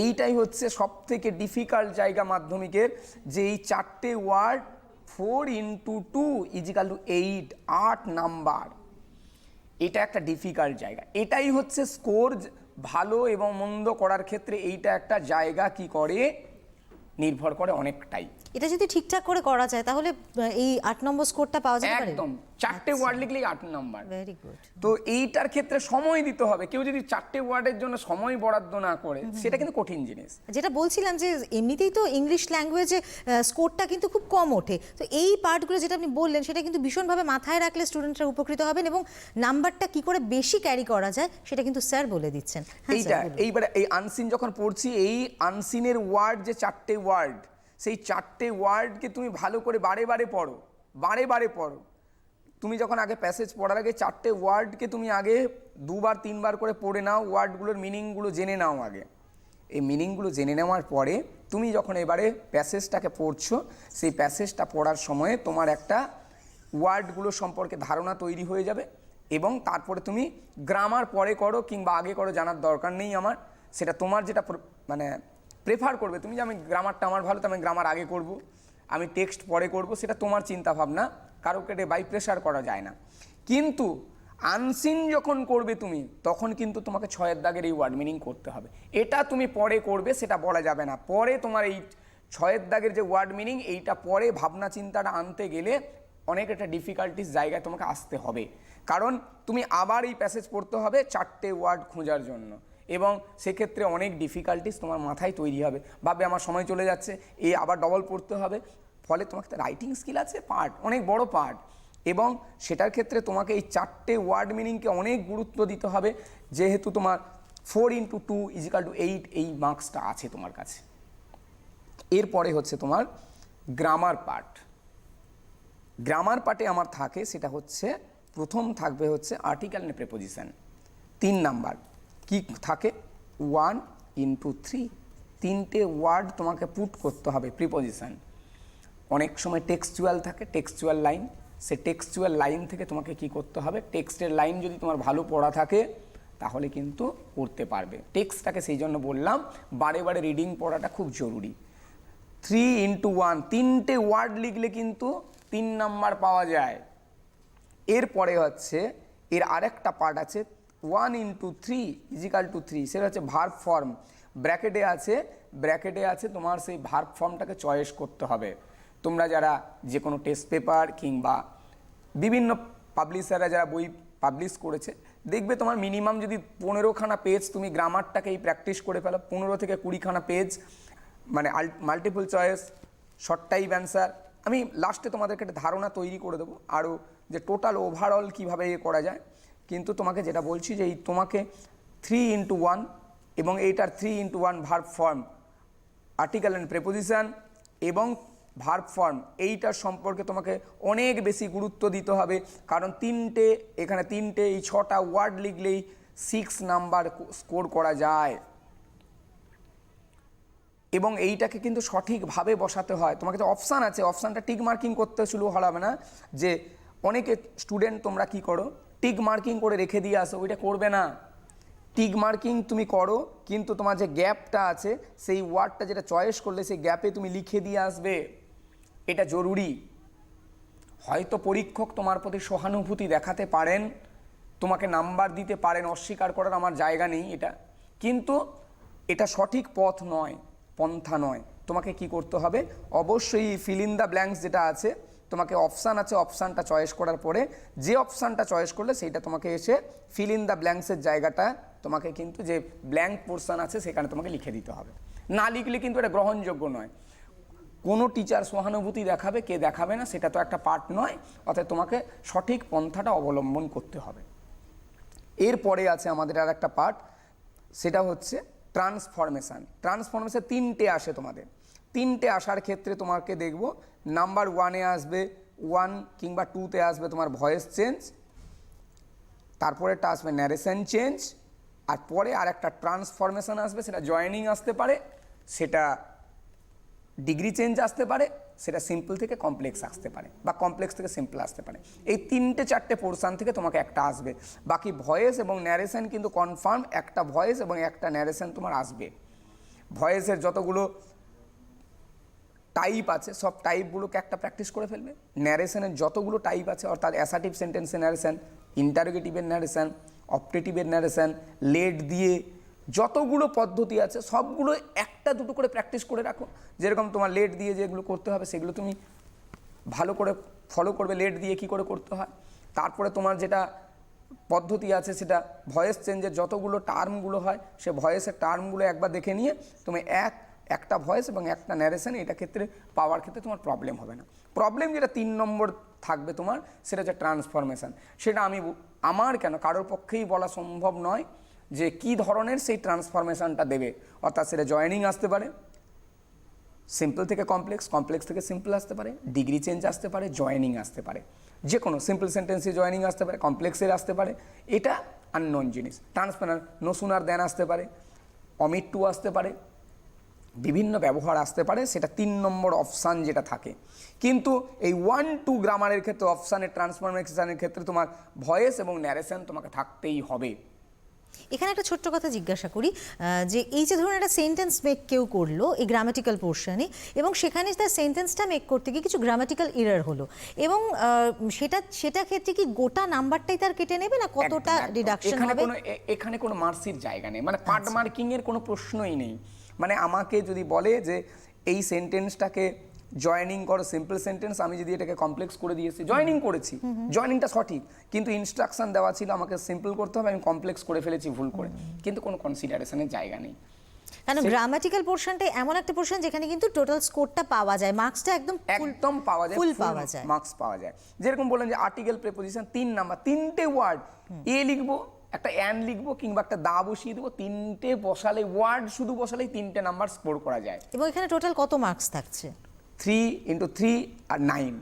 Speaker 2: এইটাই হচ্ছে সব থেকে ডিফিকাল্ট জায়গা মাধ্যমিকের, যে এই 4টে ওয়ার্ড 4 × 2 = 8, 8 নাম্বার। এটা একটা ডিফিকাল্ট জায়গা। এটাই হচ্ছে স্কোর ভালো এবং মন্দ করার ক্ষেত্রে এইটা একটা জায়গা কি করে, নির্ভর করে অনেকটাই।
Speaker 1: এটা যদি ঠিকঠাক করে করা যায় তাহলে এই 8 নম্বর স্কোরটা পাওয়া যেতে পারে।
Speaker 2: একদম 4টে ওয়ার্ড লিখলেই 8 নাম্বার।
Speaker 1: Very good.
Speaker 2: তো এইটার ক্ষেত্রে সময় দিতে হবে। কেউ যদি 4টে ওয়ার্ডের জন্য সময় বরাদ্দ না করে সেটা কিন্তু কঠিন জিনিস।
Speaker 1: যেটা বলছিলাম যে এমনিতেই তো ইংলিশ ল্যাঙ্গুয়েজে স্কোরটা কিন্তু খুব কম ওঠে, তো এই পার্টগুলো যেটা আপনি বললেন সেটা কিন্তু ভীষণভাবে মাথায় রাখলে স্টুডেন্টরা উপকৃত হবেন, এবং নাম্বারটা কি করে বেশি ক্যারি করা যায় সেটা কিন্তু স্যার বলে দিচ্ছেন।
Speaker 2: এইটা এইবারে এই আনসিন যখন পড়ছি, এই আনসিনের ওয়ার্ড যে 4টে ওয়ার্ড, সেই 4টে ওয়ার্ডকে তুমি ভালো করে বারে বারে পড়ো, বারে বারে পড়ো। তুমি যখন আগে প্যাসেজ পড়ার আগে 4টে ওয়ার্ডকে তুমি আগে 2বার 3বার করে পড়ে নাও, ওয়ার্ডগুলোর মিনিংগুলো জেনে নাও আগে। এই মিনিংগুলো জেনে নেওয়ার পরে তুমি যখন এবারে প্যাসেজটাকে পড়ছো, সেই প্যাসেজটা পড়ার সময়ে তোমার একটা ওয়ার্ডগুলো সম্পর্কে ধারণা তৈরি হয়ে যাবে, এবং তারপরে তুমি গ্রামার পরে করো কিংবা আগে করো জানার দরকার নেই আমার। সেটা তোমার যেটা মানে প্রেফার করবে তুমি, যে আমি গ্রামারটা আমার ভালো তো আমি গ্রামার আগে করব, আমি টেক্সট পরে করব, সেটা তোমার চিন্তা ভাবনা। কারো কেটে বাই প্রেশার করা যায় না। কিন্তু আনসিন যখন করবে তুমি, তখন কিন্তু তোমাকে 6-এর দাগের এই ওয়ার্ড মিনিং করতে হবে। এটা তুমি পরে করবে সেটা বলা যাবে না। পরে তোমার এই 6-এর দাগের যে ওয়ার্ড মিনিং, এইটা পরে ভাবনা চিন্তাটা আনতে গেলে অনেক একটা ডিফিকাল্টিস জায়গায় তোমাকে আসতে হবে। কারণ তুমি আবার এই প্যাসেজ পড়তে হবে 4টে ওয়ার্ড খোঁজার জন্য, এবং সেক্ষেত্রে অনেক ডিফিকাল্টিস তোমার মাথায় তৈরি হবে। ভাববে আমার সময় চলে যাচ্ছে, এই আবার ডবল পড়তে হবে। ফলে তোমাকে রাইটিং স্কিল আছে পার্ট, অনেক বড় পার্ট, এবং সেটার ক্ষেত্রে তোমাকে এই 4টে ওয়ার্ড মিনিংকে অনেক গুরুত্ব দিতে হবে, যেহেতু তোমার 4 × 2 = 8 এই মার্কসটা আছে তোমার কাছে। এরপরে হচ্ছে তোমার গ্রামার পার্ট। গ্রামার পার্টে আমার থাকে সেটা হচ্ছে প্রথম থাকবে হচ্ছে আর্টিকেল এন্ড প্রিপোজিশন। 3 নাম্বার কি থাকে, 1 × 3, 3টে ওয়ার্ড তোমাকে পুট করতে হবে প্রিপোজিশন। অনেক সময় টেক্সচুয়াল থাকে, টেক্সচুয়াল লাইন, সে টেক্সচুয়াল লাইন থেকে তোমাকে কি করতে হবে, টেক্সটের লাইন যদি তোমার ভালো পড়া থাকে তাহলে কিন্তু করতে পারবে। টেক্সটটাকে সেই জন্য বললাম বারে বারে রিডিং পড়াটা খুব জরুরি। 3 × 1, 3টে ওয়ার্ড লিখলে কিন্তু 3 নাম্বার পাওয়া যায়। এরপরে হচ্ছে এর আরেকটা পার্ট আছে 1 × 3 = 3, সেটা হচ্ছে ভার্ব ফর্ম। ব্র্যাকেটে আছে তোমার সেই ভার্ব ফর্মটাকে চয়েস করতে হবে। তোমরা যারা যে কোনো টেস্ট পেপার কিংবা বিভিন্ন পাবলিশাররা যারা বই পাবলিশ করেছে, দেখবে তোমার মিনিমাম যদি 15খানা পেজ তুমি গ্রামারটাকেই প্র্যাকটিস করে ফেলো, 15 থেকে 20খানা পেজ, মানে multiple choice, short type answer, আমি লাস্টে তোমাদেরকে একটা ধারণা তৈরি করে দেবো আরও, যে টোটাল ওভারঅল কীভাবে করা যায়। কিন্তু তোমাকে যেটা বলছি যে এই তোমাকে 3 × 1 এবং এইটার 3 × 1 verb form, article and preposition এবং ভার্ব ফর্ম, এইটার সম্পর্কে তোমাকে অনেক বেশি গুরুত্ব দিতে হবে। কারণ এখানে 3টে এই 6টা ওয়ার্ড লিখলেই 6 নাম্বার স্কোর করা যায়, এবং এইটাকে কিন্তু সঠিকভাবে বসাতে হয়। তোমাকে তো অপশান আছে, অপশানটা টিক মার্কিং করতে শুরু হবে না। যে অনেকে স্টুডেন্ট তোমরা কি করো, টিক মার্কিং করে রেখে দিয়ে আসো, ওইটা করবে না। টিক মার্কিং তুমি করো, কিন্তু তোমার যে গ্যাপটা আছে সেই ওয়ার্ডটা যেটা চয়েস করলে সেই গ্যাপে তুমি লিখে দিয়ে আসবে, এটা জরুরি। হয়তো পরীক্ষক তোমার প্রতি সহানুভূতি দেখাতে পারেন, তোমাকে নাম্বার দিতে পারেন, অস্বীকার করার আমার জায়গা নেই এটা, কিন্তু এটা সঠিক পথ নয়। পন্থা নয়। তোমাকে কি করতে হবে, অবশ্যই ফিল ইন দ্য ব্ল্যাঙ্কস যেটা আছে, তোমাকে অপশান আছে, অপশানটা চয়েস করার পরে যে অপশানটা চয়েস করলে সেইটা তোমাকে এসে ফিল ইন দ্য ব্ল্যাঙ্কসের জায়গাটা তোমাকে কিন্তু যে ব্ল্যাঙ্ক পোর্শন আছে সেখানে তোমাকে লিখে দিতে হবে। না লিখলে কিন্তু এটা গ্রহণযোগ্য নয়। কোনো টিচার সহানুভূতি দেখাবে, কে দেখাবে না সেটা তো একটা পার্ট নয়। অর্থাৎ তোমাকে সঠিক পন্থাটা অবলম্বন করতে হবে। এরপরে আছে আমাদের আর একটা পার্ট, সেটা হচ্ছে ট্রান্সফরমেশান। ট্রান্সফরমেশান 3টে আসে তোমাদের। 3টে আসার ক্ষেত্রে তোমাকে দেখব, নাম্বার 1-এ আসবে 1 কিংবা 2-তে আসবে তোমার ভয়েস চেঞ্জ, তারপরেটা আসবে ন্যারেশন চেঞ্জ, আর পরে আর একটা ট্রান্সফরমেশান আসবে, সেটা জয়েনিং আসতে পারে, সেটা ডিগ্রি চেঞ্জ আসতে পারে, সেটা সিম্পল থেকে কমপ্লেক্স আসতে পারে, বা কমপ্লেক্স থেকে সিম্পল আসতে পারে। এই 3-4টে পোর্শন থেকে তোমাকে একটা আসবে। বাকি ভয়েস এবং ন্যারেশন কিন্তু কনফার্ম, একটা ভয়েস এবং একটা ন্যারেশন তোমার আসবে। ভয়েসের যতগুলো টাইপ আছে সব টাইপগুলোকে একটা প্র্যাকটিস করে ফেলবে। ন্যারেশনের যতগুলো টাইপ আছে, অর্থাৎ অ্যাসার্টিভ সেন্টেন্সের ন্যারেশন, ইন্টারোগেটিভের ন্যারেশন, অপটেটিভের ন্যারেশন, লেট দিয়ে যতগুলো পদ্ধতি আছে সবগুলো একটা দুটো করে প্র্যাকটিস করে রাখো। যেরকম তোমার লেট দিয়ে যেগুলো করতে হবে সেগুলো তুমি ভালো করে ফলো করবে, লেট দিয়ে কি করে করতে হয়। তারপরে তোমার যেটা পদ্ধতি আছে সেটা ভয়েস চেঞ্জের যতগুলো টার্মগুলো হয় সে ভয়েসের টার্মগুলো একবার দেখে নিয়ে তুমি একটা ভয়েস এবং একটা ন্যারেশন এটা ক্ষেত্রে পাওয়ার ক্ষেত্রে তোমার প্রবলেম হবে না। প্রবলেম যেটা 3 নম্বর থাকবে তোমার, সেটা হচ্ছে ট্রান্সফরমেশান। সেটা আমার কেন কারোর পক্ষেই বলা সম্ভব নয় যে কি ধরনের সেই ট্রান্সফরমেশানটা দেবে। অর্থাৎ সেটা জয়েনিং আসতে পারে, সিম্পল থেকে কমপ্লেক্স, কমপ্লেক্স থেকে সিম্পল আসতে পারে, ডিগ্রি চেঞ্জ আসতে পারে, জয়েনিং আসতে পারে, যে কোনো সিম্পল সেন্টেন্সে জয়েনিং আসতে পারে, কমপ্লেক্সের আসতে পারে, এটা আননোন জিনিস। ট্রান্সফার নো সুনার দেন আসতে পারে, অমিট টু আসতে পারে, বিভিন্ন ব্যবহার আসতে পারে, সেটা 3 নম্বর অপশান যেটা থাকে। কিন্তু এই 1-2 গ্রামারের ক্ষেত্রে অপশানের ট্রান্সফরমেশনের ক্ষেত্রে তোমার ভয়েস এবং ন্যারেশন তোমাকে থাকতেই হবে।
Speaker 1: এখানে একটা ছোট্ট কথা জিজ্ঞাসা করি, যে এই যে ধরুন একটা সেন্টেন্স মেক কেউ করলো এই গ্রামাটিক্যাল পোর্শনে, এবং সেখানে তার সেন্টেন্সটা মেক করতে গিয়ে কিছু গ্রামাটিক্যাল এরর হলো, এবং সেটা ক্ষেত্রে কি গোটা নাম্বারটাই তার কেটে নেবে, না কতটা ডিডাকশন হবে?
Speaker 2: এখানে কোনো মার্সির জায়গা নেই, মানে পার্ট মার্কিং এর কোনো প্রশ্নই নেই। মানে আমাকে যদি বলে যে এই সেন্টেন্সটাকে জয়েনিং করো, সিম্পল সেন্টেন্স, আমি যদি এটাকে কমপ্লেক্স করে দিয়েছি, জয়েনিং করেছি, জয়েনিংটা সঠিক, কিন্তু ইনস্ট্রাকশন দেওয়া ছিল আমাকে সিম্পল করতে হবে, আমি কমপ্লেক্স করে ফেলেছি ভুল করে, কিন্তু কোনো কনসিডারেশনের জায়গা নেই।
Speaker 1: কারণ গ্রামাটিক্যাল পোর্শনটা এমন একটা পোর্শন যেখানে কিন্তু টোটাল স্কোরটা পাওয়া যায়, মার্কসটা একদম
Speaker 2: পাওয়া যায়,
Speaker 1: ফুল পাওয়া যায়,
Speaker 2: মার্কস পাওয়া যায়। যেরকম বললেন যে আর্টিকেল প্রিপোজিশন 3 নাম্বার, 3টে ওয়ার্ড এ লিখবো, একটা অ্যান লিখবো কিংবা একটা দা বসিয়ে দেবো, 3টে বসালে ওয়ার্ড শুধু বসালেই 3টে নাম্বার স্কোর করা যায়।
Speaker 1: এবং এখানে টোটাল কত মার্কস থাকছে?
Speaker 2: 3 × 3 আর 9,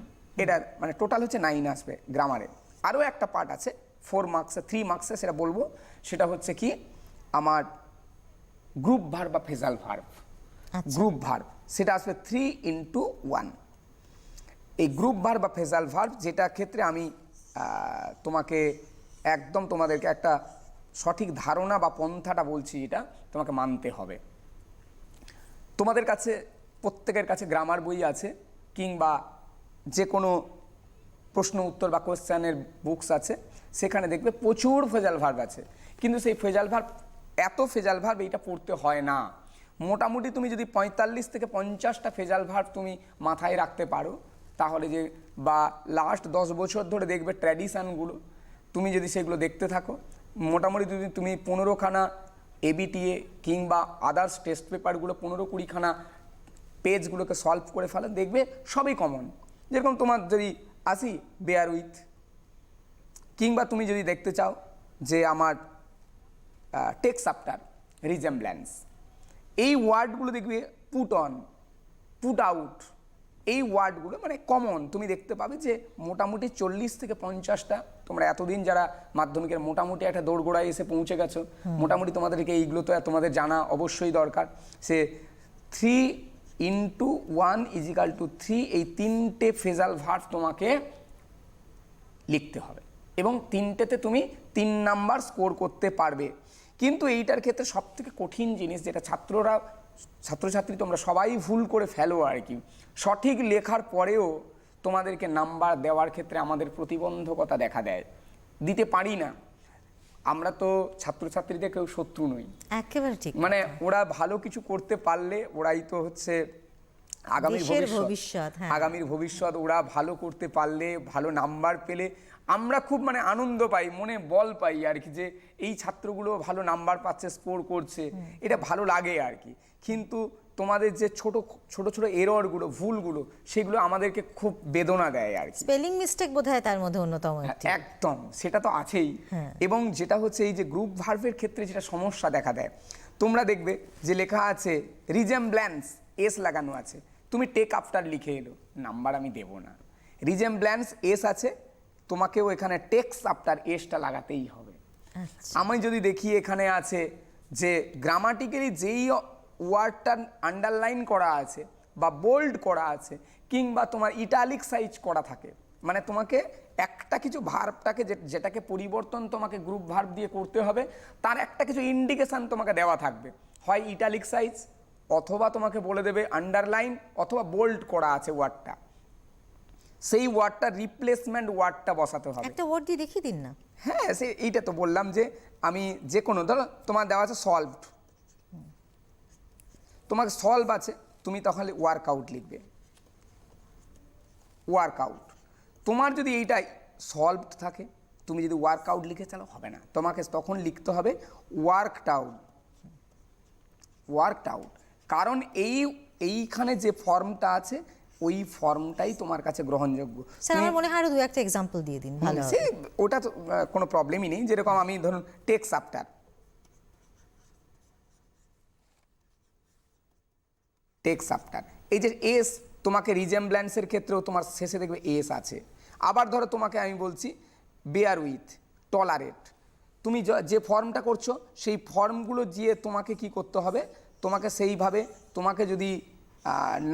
Speaker 2: এটা মানে টোটাল হচ্ছে 9 আসবে গ্রামারে। আরও একটা পার্ট আছে 4 মার্কসে, 3 মার্কসে, সেটা বলবো। সেটা হচ্ছে কি আমার গ্রুপ ভার্ব বা ফেজাল ভার্ব। গ্রুপ ভার্ব সেটা আসবে 3 × 1। এই গ্রুপ ভার্ব বা ফেজাল ভার্ব যেটা ক্ষেত্রে আমি তোমাকে একদম তোমাদেরকে একটা সঠিক ধারণা বা পন্থাটা বলছি, এটা তোমাকে মানতে হবে। তোমাদের কাছে প্রত্যেকের কাছে গ্রামার বই আছে কিংবা যে কোনো প্রশ্ন উত্তর বা কোয়েশ্চেনের বুকস আছে, সেখানে দেখবে প্রচুর ফেজাল ভার্ব আছে, কিন্তু সেই ফেজাল ভার্ব এত ফেজাল ভার্ব এইটা পড়তে হয় না। মোটামুটি তুমি যদি 45 থেকে 50টা ফেজাল ভার্ব তুমি মাথায় রাখতে পারো, তাহলে যে বা লাস্ট 10 বছর ধরে দেখবে ট্র্যাডিশানগুলো তুমি যদি সেগুলো দেখতে থাকো, মোটামুটি যদি তুমি 15খানা এবিটিএ কিংবা আদার্স টেস্ট পেপারগুলো 15-20খানা পেজগুলোকে সলভ করে ফেলে, দেখবে সবই কমন। যেরকম তোমার যদি আসি বেয়ার উইথ, কিংবা তুমি যদি দেখতে চাও যে আমার টেক্স আফটার, রিজেম্বল্যান্স, এই ওয়ার্ডগুলো দেখবে পুট অন, পুট আউট, এই ওয়ার্ডগুলো মানে কমন তুমি দেখতে পাবে যে মোটামুটি 40 থেকে 50টা। তোমরা এতদিন যারা মাধ্যমিকের মোটামুটি একটা দোরগোড়ায় এসে পৌঁছে গেছো, মোটামুটি তোমাদেরকে এইগুলো তো তোমাদের জানা অবশ্যই দরকার। সে 3 × 1 = 3, এই 3টে ফেজাল ভার্ব তোমাকে লিখতে হবে এবং 3টেতে তুমি 3 নাম্বার স্কোর করতে পারবে। কিন্তু এইটার ক্ষেত্রে সবথেকে কঠিন জিনিস যেটা ছাত্রছাত্রী তোমরা সবাই ভুল করে ফেলো আর কি, সঠিক লেখার পরেও তোমাদেরকে নাম্বার দেওয়ার ক্ষেত্রে আমাদের প্রতিবন্ধকতা দেখা দেয়, দিতে পারি না। আমরা তো ছাত্রছাত্রীদের কেউ শত্রু নই,
Speaker 1: একেবারে ঠিক।
Speaker 2: মানে ওরা ভালো কিছু করতে পারলে ওরাই তো হচ্ছে আগামীর
Speaker 1: দেশের
Speaker 2: ভবিষ্যৎ।
Speaker 1: ভবিষ্যৎ, হ্যাঁ।
Speaker 2: আগামীর ভবিষ্যৎ, ওরা ভালো করতে পারলে, ভালো নাম্বার পেলে আমরা খুব মানে আনন্দ পাই, মনে বল পাই আর কি, যে এই ছাত্রগুলো ভালো নাম্বার পাচ্ছে, স্কোর করছে, এটা ভালো লাগে আর কি। কিন্তু তোমাদের যে ছোট ছোট ছোট এররগুলো, ভুলগুলো, সেগুলো আমাদেরকে খুব বেদনা দেয় আর কি।
Speaker 1: স্পেলিং মিস্টেক বোধহয় তার মধ্যে অন্যতম একটি।
Speaker 2: একদম, সেটা তো আছেই।
Speaker 1: হ্যাঁ।
Speaker 2: এবং যেটা হচ্ছে এই যে গ্রুপ ভার্বের ক্ষেত্রে যেটা সমস্যা দেখা দেয়, তোমরা দেখবে যে লেখা আছে রিজেমব্ল্যান্স, এস লাগানো আছে, তুমি টেক আফটার লিখে এলো, নাম্বার আমি দেব না। রিজেমব্ল্যান্স এস আছে, তোমাকেও এখানে টেক্স আফটার এসটা লাগাতেই হবে।
Speaker 1: আচ্ছা।
Speaker 2: আমি যদি দেখি এখানে আছে যে গ্রামাটিক্যালি যেই ওয়ার্ডটা আন্ডারলাইন করা আছে বা বোল্ড করা আছে কিংবা তোমার ইটালিক সাইজ করা থাকে, মানে তোমাকে একটা কিছু ভার্বটাকে যেটাকে পরিবর্তন তোমাকে গ্রুপ ভার্ব দিয়ে করতে হবে, তার একটা কিছু ইন্ডিকেশন তোমাকে দেওয়া থাকবে, হয় ইটালিক সাইজ অথবা তোমাকে বলে দেবে আন্ডারলাইন অথবা বোল্ড করা আছে ওয়ার্ডটা, সেই ওয়ার্ডটা রিপ্লেসমেন্ট ওয়ার্ডটা বসাতে হবে।
Speaker 1: একটা ওয়ার্ড দিয়ে দেখিয়ে দিন না।
Speaker 2: হ্যাঁ, এইটা তো বললাম যে আমি যে কোনো, ধরো তোমার দেওয়া আছে সলভড, তোমাকে সলভ আছে, তুমি তাহলে ওয়ার্কআউট লিখবে, ওয়ার্কআউট। তোমার যদি এইটাই সলভড থাকে, তুমি যদি ওয়ার্কআউট লিখে চালো হবে না, তোমাকে তখন লিখতে হবে ওয়ার্কড আউট, ওয়ার্কড আউট। কারণ এইখানে যে ফর্মটা আছে ওই ফর্মটাই তোমার কাছে গ্রহণযোগ্য।
Speaker 1: স্যার আমার মনে হয় আরো দু একটা এক্সাম্পল দিয়ে দিন, ভালো হবে।
Speaker 2: ওটা তো কোনো প্রবলেমই নেই। যেরকম আমি ধরুন টেক্স আফটার, টেক্স আফটার, এই যে এস, তোমাকে রিজেমব্ল্যান্সের ক্ষেত্রেও তোমার শেষে দেখবে এস আছে। আবার ধরো তোমাকে আমি বলছি বেয়ার উইথ, টলারেট, তুমি যে ফর্মটা করছো সেই ফর্মগুলো দিয়ে তোমাকে কি করতে হবে, তোমাকে সেইভাবে, তোমাকে যদি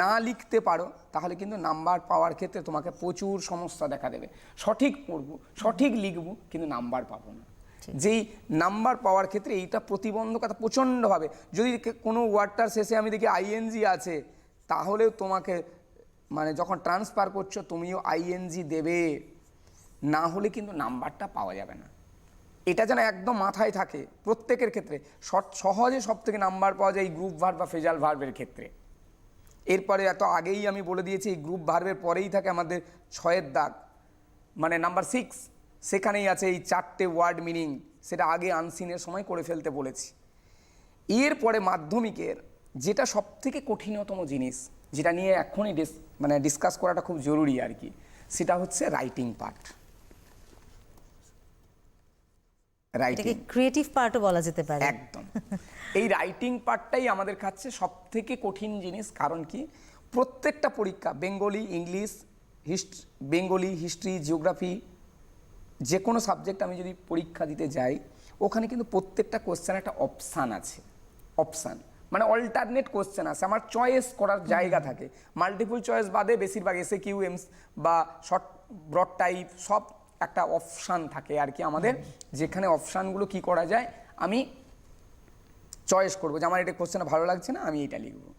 Speaker 2: না লিখতে পারো তাহলে কিন্তু নাম্বার পাওয়ার ক্ষেত্রে তোমাকে প্রচুর সমস্যা দেখা দেবে। সঠিক পড়বো, সঠিক লিখবো, কিন্তু নাম্বার পাবো না। যেই নাম্বার পাওয়ার ক্ষেত্রে এইটা প্রতিবন্ধকতা প্রচণ্ডভাবে। যদি কোনো ওয়ার্ডটার শেষে আমি দেখি আইএনজি আছে, তাহলেও তোমাকে মানে যখন ট্রান্সফার করছো তুমিও আইএনজি দেবে, না হলে কিন্তু নাম্বারটা পাওয়া যাবে না। এটা যেন একদম মাথায় থাকে প্রত্যেকের ক্ষেত্রে। সহজে সব থেকে নাম্বার পাওয়া যায় এই গ্রুপ ভার্ব বা ফ্রেজাল ভার্বের ক্ষেত্রে। এরপরে এত আগেই আমি বলে দিয়েছি এই গ্রুপ ভার্বের পরেই থাকে আমাদের 6-এর দাগ, মানে নাম্বার 6, সেখানেই আছে এই 4টে ওয়ার্ড মিনিং, সেটা আগে আনসিনের সময় করে ফেলতে বলেছি। এরপরে মাধ্যমিকের যেটা সব থেকে কঠিনতম জিনিস, যেটা নিয়ে এখনই মানে ডিসকাস করাটা খুব জরুরি আর কি, সেটা হচ্ছে রাইটিং পার্ট।
Speaker 1: এটাকে ক্রিয়েটিভ পার্টও বলা যেতে পারে।
Speaker 2: একদম, এই রাইটিং পার্টটাই আমাদের কাছে সব থেকে কঠিন জিনিস। কারণ কি, প্রত্যেকটা পরীক্ষা, Bengali, English, Bengali, history, geography, যে কোনো সাবজেক্ট আমি যদি পরীক্ষা দিতে যাই, ওখানে কিন্তু প্রত্যেকটা কোশ্চেন একটা অপশান আছে। অপশান মানে অল্টারনেট কোশ্চেন আছে, আমার চয়েস করার জায়গা থাকে। মাল্টিপল চয়েস বাদে বেশিরভাগ এসএ কিউ এমস বা শর্ট ব্রড টাইপ সব একটা অপশান থাকে আর কি আমাদের, যেখানে অপশানগুলো কি করা যায়, আমি চয়েস করবো যে আমার এটা কোশ্চেনটা ভালো লাগছে না, আমি এটা লিখবো।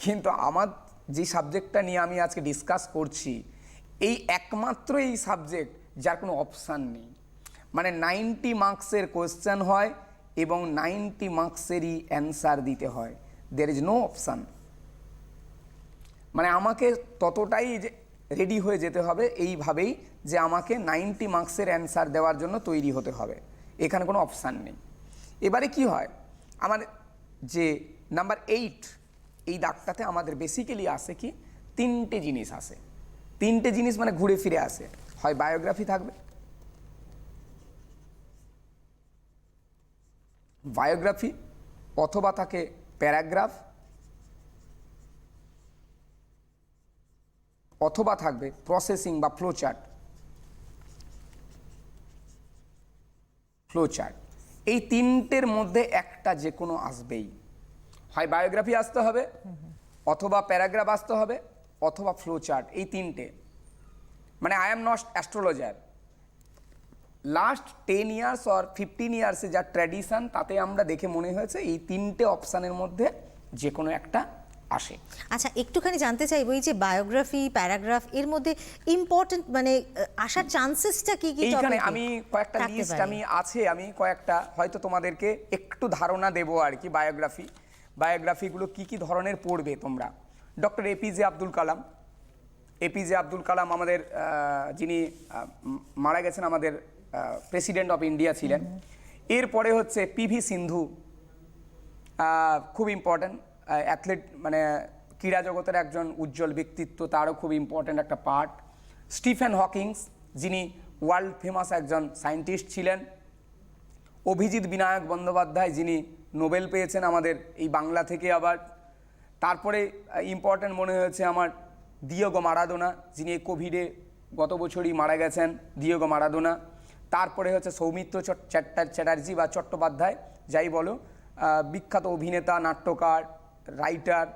Speaker 2: কিন্তু আমার যে সাবজেক্টটা নিয়ে আমি আজকে ডিসকাস করছি, এই একমাত্র এই সাবজেক্ট যার কোনো অপশান নেই। মানে 90 মার্কসের কোশ্চেন হয় এবং 90 মার্কসেরই অ্যান্সার দিতে হয়, দের ইজ নো অপশান। মানে আমাকে ততটাই রেডি হয়ে যেতে হবে এইভাবেই যে আমাকে 90 মার্কসের অ্যান্সার দেওয়ার জন্য তৈরি হতে হবে, এখানে কোনো অপশান নেই। এবারে কি হয়, আমার যে নাম্বার 8 এই দাগটাতে আমাদের বেসিক্যালি আসে কি, 3টে জিনিস আসে। 3টে জিনিস মানে ঘুরে ফিরে আসে, হয় বায়োগ্রাফি থাকবে, বায়োগ্রাফি, অথবা থাকে প্যারাগ্রাফ, অথবা থাকবে প্রসেসিং বা ফ্লোচার্ট। ফ্লোচার্ট, এই 3টের মধ্যে একটা যে কোনো আসবেই, হয় বায়োগ্রাফি আসতে হবে, অথবা প্যারাগ্রাফ আসতে হবে, অথবা ফ্লোচার্ট। এই 3টে, মানে I am not astrologer, last 10 years or 15 ইয়ার্সে যা ট্র্যাডিশন, তাতে আমরা দেখে মনে হয়েছে এই 3টে অপশানের মধ্যে যে কোনো একটা আসে।
Speaker 1: আচ্ছা, একটুখানি জানতে চাইবো এই যে বায়োগ্রাফি, প্যারাগ্রাফ, এর মধ্যে ইম্পর্টেন্ট মানে আসার চান্সেসটা কি কি?
Speaker 2: এইখানে আমি কয়েকটা লিস্ট আমি কয়েকটা হয়তো তোমাদেরকে একটু ধারণা দেবো আর কি। বায়োগ্রাফিগুলো কি কি ধরনের পড়বে তোমরা। ডক্টর এপিজে আব্দুল কালাম, আমাদের যিনি মারা গেছেন, আমাদের প্রেসিডেন্ট অফ ইন্ডিয়া ছিলেন। এরপরে হচ্ছে পিভি সিন্ধু, খুব ইম্পর্ট্যান্ট অ্যাথলেট, মানে ক্রীড়া জগতের একজন উজ্জ্বল ব্যক্তিত্ব, তারও খুব ইম্পর্ট্যান্ট একটা পার্ট। স্টিফেন হকিংস, যিনি ওয়ার্ল্ড ফেমাস একজন সায়েন্টিস্ট ছিলেন। অভিজিৎ বিনায়ক বন্দ্যোপাধ্যায়, যিনি নোবেল পেয়েছেন আমাদের এই বাংলা থেকে আবার। তারপরে ইম্পর্ট্যান্ট মনে হয়েছে আমার দিয়েগো মারাদোনা, যিনি এই কোভিডে গত বছরই মারা গেছেন, দিয়েগো মারাদোনা। তারপরে হচ্ছে সৌমিত্র চ্যাটার্জি বা চট্টোপাধ্যায়, যাই বলো, বিখ্যাত অভিনেতা, নাট্যকার, রাইটার।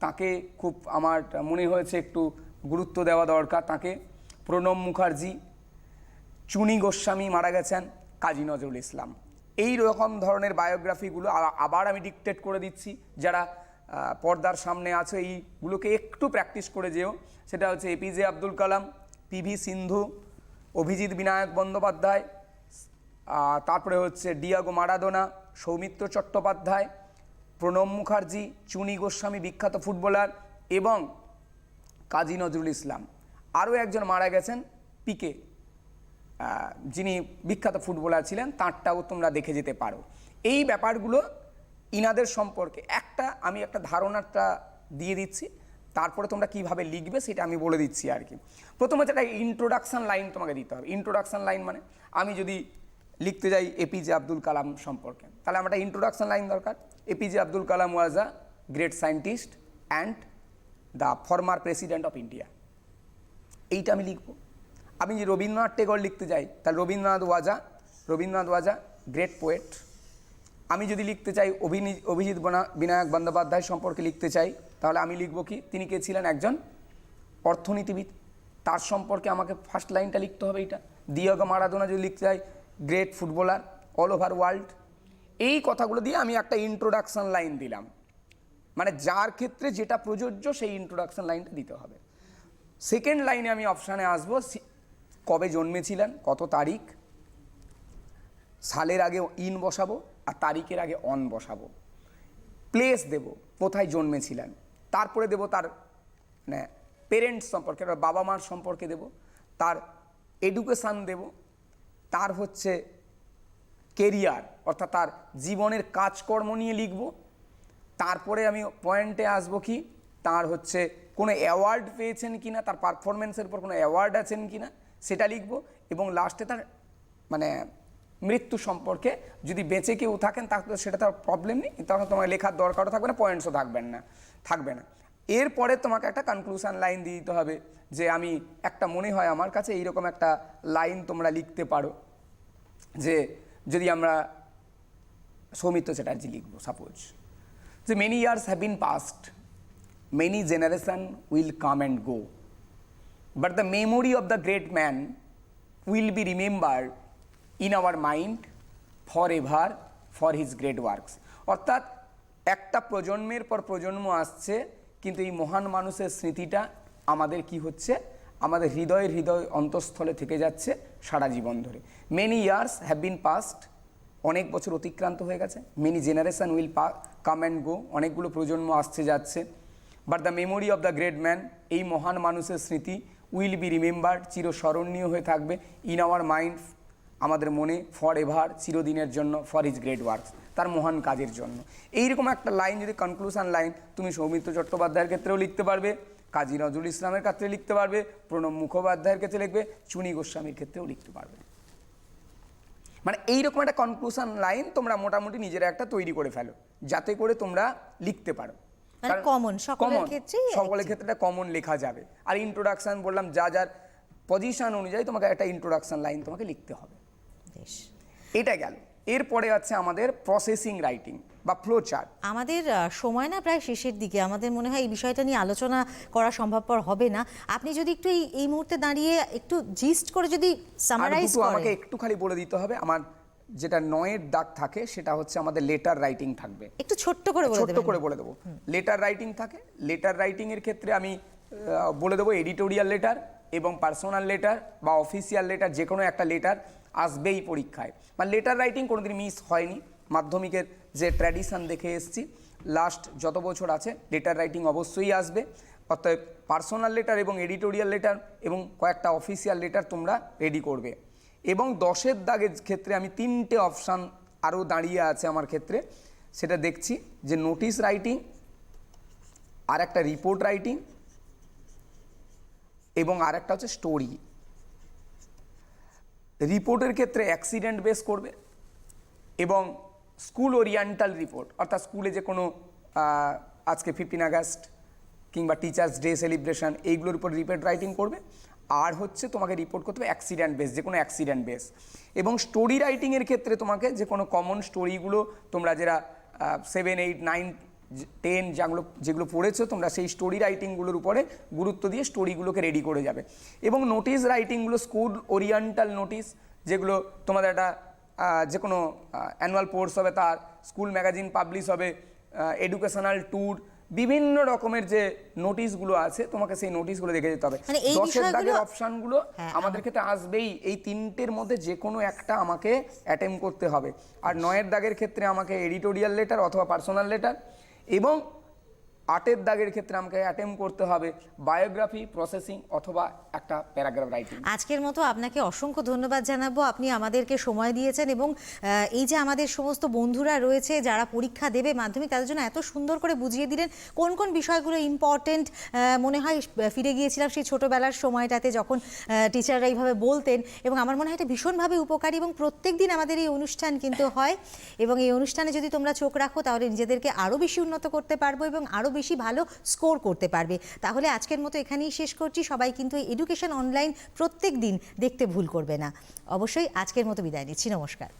Speaker 2: তাকে খুব আমার মনে হয়েছে একটু গুরুত্ব দেওয়া দরকার তাকে। প্রণব মুখার্জি, চুনি গোস্বামী মারা গেছেন, কাজী নজরুল ইসলাম। এই রকম ধরনের বায়োগ্রাফিগুলো আবার আমি ডিকটেট করে দিচ্ছি, যারা পর্দার সামনে আছো এইগুলোকে একটু প্র্যাকটিস করে যেও। সেটা হচ্ছে এপিজে আব্দুল কালাম, পিভি সিন্ধু, অভিজিৎ বিনায়ক বন্দ্যোপাধ্যায়, তারপরে হচ্ছে ডিয়েগো মারাদোনা, সৌমিত্র চট্টোপাধ্যায়, প্রণব মুখার্জি, চুনি গোস্বামী বিখ্যাত ফুটবলার, এবং কাজী নজরুল ইসলাম। আরও একজন মারা গেছেন, পিকে, যিনি বিখ্যাত ফুটবলার ছিলেন, তাঁরটাও তোমরা দেখে যেতে পারো। এই ব্যাপারগুলো ইনাদের সম্পর্কে আমি একটা ধারণাটা দিয়ে দিচ্ছি, তারপরে তোমরা কিভাবে লিখবে সেটা আমি বলে দিচ্ছি আর কি। প্রথমে একটা ইন্ট্রোডাকশন লাইন তোমাকে দিতে হবে। ইন্ট্রোডাকশন লাইন মানে আমি যদি লিখতে যাই এপিজে আব্দুল কালাম সম্পর্কে, তাহলে আমার একটা ইন্ট্রোডাকশন লাইন দরকার। APJ Abdul Kalam was a great scientist and the former president of India, এইটা আমি লিখব। আমি যে রবীন্দ্রনাথ টেগোর লিখতে যাই, তাহলে রবীন্দ্রনাথ ওয়াজ আ গ্রেট পোয়েট। আমি যদি লিখতে চাই অভিজিৎ বিনায়ক বন্দ্যোপাধ্যায় সম্পর্কে লিখতে চাই, তাহলে আমি লিখব কি, তিনি কে ছিলেন, একজন অর্থনীতিবিদ, তার সম্পর্কে আমাকে ফার্স্ট লাইনটা লিখতে হবে এইটা। দিয়েগো মারাদোনা যদি লিখতে চাই, great footballer all over world. এই কথাগুলো দিয়ে আমি একটা ইন্ট্রোডাকশন লাইন দিলাম, মানে যার ক্ষেত্রে যেটা প্রযোজ্য সেই ইন্ট্রোডাকশন লাইনটা দিতে হবে। সেকেন্ড লাইনে আমি অপশানে আসবো, কবে জন্মেছিলেন, কত তারিখ, সালের আগে ইন বসাবো আর তারিখের আগে অন বসাবো। প্লেস দেব, কোথায় জন্মেছিলেন। তারপরে দেব তার মানে পেরেন্টস সম্পর্কে, বাবা মার সম্পর্কে দেব, তার এডুকেশান দেব, তার হচ্ছে কেরিয়ার অর্থাৎ তার জীবনের কাজকর্ম নিয়ে লিখব। তারপরে আমি পয়েন্টে আসবো কি, তার হচ্ছে কোনো অ্যাওয়ার্ড পেয়েছেন কিনা, তার পারফরমেন্সের উপর কোনো অ্যাওয়ার্ড আছেন কিনা সেটা লিখব। এবং লাস্টে তার মানে মৃত্যু সম্পর্কে, যদি বেঁচে কেউ থাকেন তাহলে সেটা তার প্রবলেম নেই, তখন তোমার লেখার দরকারও থাকবে না, পয়েন্টসও থাকবে না। এরপরে তোমাকে একটা কনক্লুশন লাইন দিয়ে দিতে হবে, যে আমি একটা মনে হয় আমার কাছে এইরকম একটা লাইন তোমরা লিখতে পারো, যে যদি আমরা সৌমিত্র চ্যাটার্জি লিখবো সাপোজ, যে many years have been past, many generation will come and go, but the memory of the great man will be remembered in our mind for ever for his great works. অর্থাৎ একটা প্রজন্মের পর প্রজন্ম আসছে, কিন্তু এই মহান মানুষের স্মৃতিটা আমাদের কি হচ্ছে, আমাদের হৃদয় অন্তঃস্থলে থেকে যাচ্ছে সারা জীবন ধরে। Many years have been past, অনেক বছর অতিক্রান্ত হয়ে গেছে। Many generation will come and go, অনেকগুলো প্রজন্ম আসছে যাচ্ছে। But the memory of the great man, এই মহান মানুষের স্মৃতি, উইল বি রিমেম্বার্ড, চিরস্মরণীয় হয়ে থাকবে, ইন আওয়ার মাইন্ড, আমাদের মনে, ফর এভার, চিরদিনের জন্য, ফর হিজ গ্রেট ওয়ার্কস, তার মহান কাজের জন্য। এইরকম একটা লাইন যদি কনক্লুশন লাইন তুমি সৌমিত্র চট্টোপাধ্যায়ের ক্ষেত্রেও লিখতে পারবে, কাজী নজরুল ইসলামের ক্ষেত্রে লিখতে পারবে, প্রণব মুখোপাধ্যায়ের ক্ষেত্রে লিখবে, চুনি গোস্বামীর ক্ষেত্রেও লিখতে পারবে। মানে এইরকম একটা কনক্লুশন লাইন তোমরা মোটামুটি নিজেরা একটা তৈরি করে ফেলো, যাতে করে তোমরা লিখতে পারো। সকলের ক্ষেত্রে কমন লেখা যাবে। আর ইন্ট্রোডাকশন বললাম, যার পজিশন অনুযায়ী তোমাকে একটা ইন্ট্রোডাকশন লাইন তোমাকে লিখতে হবে। এটা গেল। এরপরে আছে আমাদের প্রসেসিং রাইটিং বা ফ্লো চার্ট।
Speaker 1: আমাদের সময় না প্রায় শেষের দিকে, আমাদের মনে হয় এই বিষয়টা নিয়ে আলোচনা করা সম্ভবপর হবে না। আপনি যদি একটু এই মুহূর্তে দাঁড়িয়ে একটু জিস্ট করে যদি সামারাইজ করেন।
Speaker 2: আমাকে একটু খালি বলে দিতে হবে, আমার যেটা 9-এর দাগ থাকে সেটা হচ্ছে আমাদের লেটার রাইটিং থাকবে।
Speaker 1: একটু ছোট্ট করে বলে
Speaker 2: ছোট্ট
Speaker 1: দেবেন।
Speaker 2: করে বলে দেবো। লেটার রাইটিং থাকে, লেটার রাইটিং এর ক্ষেত্রে আমি বলে দেবো এডিটোরিয়াল লেটার এবং পার্সোনাল লেটার বা অফিসিয়াল লেটার, যে কোনো একটা লেটার আসবেই পরীক্ষায়। মানে লেটার রাইটিং কোনোদিন মিস হয়নি, মাধ্যমিকের যে ট্র্যাডিশন দেখে এসেছি লাস্ট যত বছর আছে লেটার রাইটিং অবশ্যই আসবে। অর্থাৎ পার্সোনাল লেটার এবং এডিটোরিয়াল লেটার এবং কয়েকটা অফিসিয়াল লেটার তোমরা রেডি করবে। এবং 10-এর দাগের ক্ষেত্রে আমি 3টে অপশান আরও দাঁড়িয়ে আছে আমার ক্ষেত্রে, সেটা দেখছি যে নোটিশ রাইটিং, আর একটা রিপোর্ট রাইটিং এবং আর একটা হচ্ছে স্টোরি। রিপোর্টের ক্ষেত্রে অ্যাক্সিডেন্ট বেস করবে এবং স্কুল ওরিয়েন্টাল রিপোর্ট, অর্থাৎ স্কুলে যে কোনো আজকে 15 আগস্ট কিংবা টিচার্স ডে সেলিব্রেশন এইগুলোর উপর রিপোর্ট রাইটিং করবে। আর হচ্ছে তোমাকে রিপোর্ট করতে হবে অ্যাক্সিডেন্ট বেস, যে কোনো অ্যাক্সিডেন্ট বেস। এবং স্টোরি রাইটিংয়ের ক্ষেত্রে তোমাকে যে কোনো কমন স্টোরিগুলো তোমরা যারা 7, 8, 9, 10 যেগুলো পড়েছো তোমরা সেই স্টোরি রাইটিংগুলোর উপরে গুরুত্ব দিয়ে স্টোরিগুলোকে রেডি করে যাবে। এবং নোটিশ রাইটিংগুলো স্কুল ওরিয়েন্টাল নোটিশ, যেগুলো তোমাদের একটা যে কোনো অ্যানুয়াল কোর্স হবে, তার স্কুল ম্যাগাজিন পাবলিশ হবে, এডুকেশনাল ট্যুর, বিভিন্ন রকমের যে নোটিশগুলো আছে তোমাকে সেই নোটিশগুলো দেখে যেতে হবে। 10-এর দাগের অপশানগুলো আমাদের ক্ষেত্রে আসবেই, এই 3টের মধ্যে যে কোনো একটা আমাকে অ্যাটেম্প করতে হবে। আর 9-এর দাগের ক্ষেত্রে আমাকে এডিটোরিয়াল লেটার অথবা পার্সোনাল লেটার, এবং 8-এর দাগের ক্ষেত্রে আমাকে অ্যাটেম্প করতে হবে বায়োগ্রাফি, প্রসেসিং অথবা একটা প্যারাগ্রাফ রাইটিং।
Speaker 1: আজকের মতো আপনাকে অসংখ্য ধন্যবাদ জানাবো, আপনি আমাদেরকে সময় দিয়েছেন এবং এই যে আমাদের সমস্ত বন্ধুরা রয়েছে যারা পরীক্ষা দেবে মাধ্যমিক, তাদের জন্য এত সুন্দর করে বুঝিয়ে দিলেন কোন কোন বিষয়গুলো ইম্পর্টেন্ট। মনে হয় ফিরে গিয়েছিলাম সেই ছোটোবেলার সময়টাতে যখন টিচাররা এইভাবে বলতেন, এবং আমার মনে হয় এটা ভীষণভাবে উপকারী। এবং প্রত্যেক দিন আমাদের এই অনুষ্ঠান কিন্তু হয়, এবং এই অনুষ্ঠানে যদি তোমরা চোখ রাখো তাহলে নিজেদেরকে আরও বেশি উন্নত করতে পারবো এবং আরও বেশি ভালো স্কোর করতে পারবে। তাহলে আজকের মতো এখানেই শেষ করছি। সবাই কিন্তু এডুকেশন অনলাইন প্রত্যেক দিন দেখতে ভুল করবে না। অবশ্যই আজকের মতো বিদায় নিচ্ছি, নমস্কার।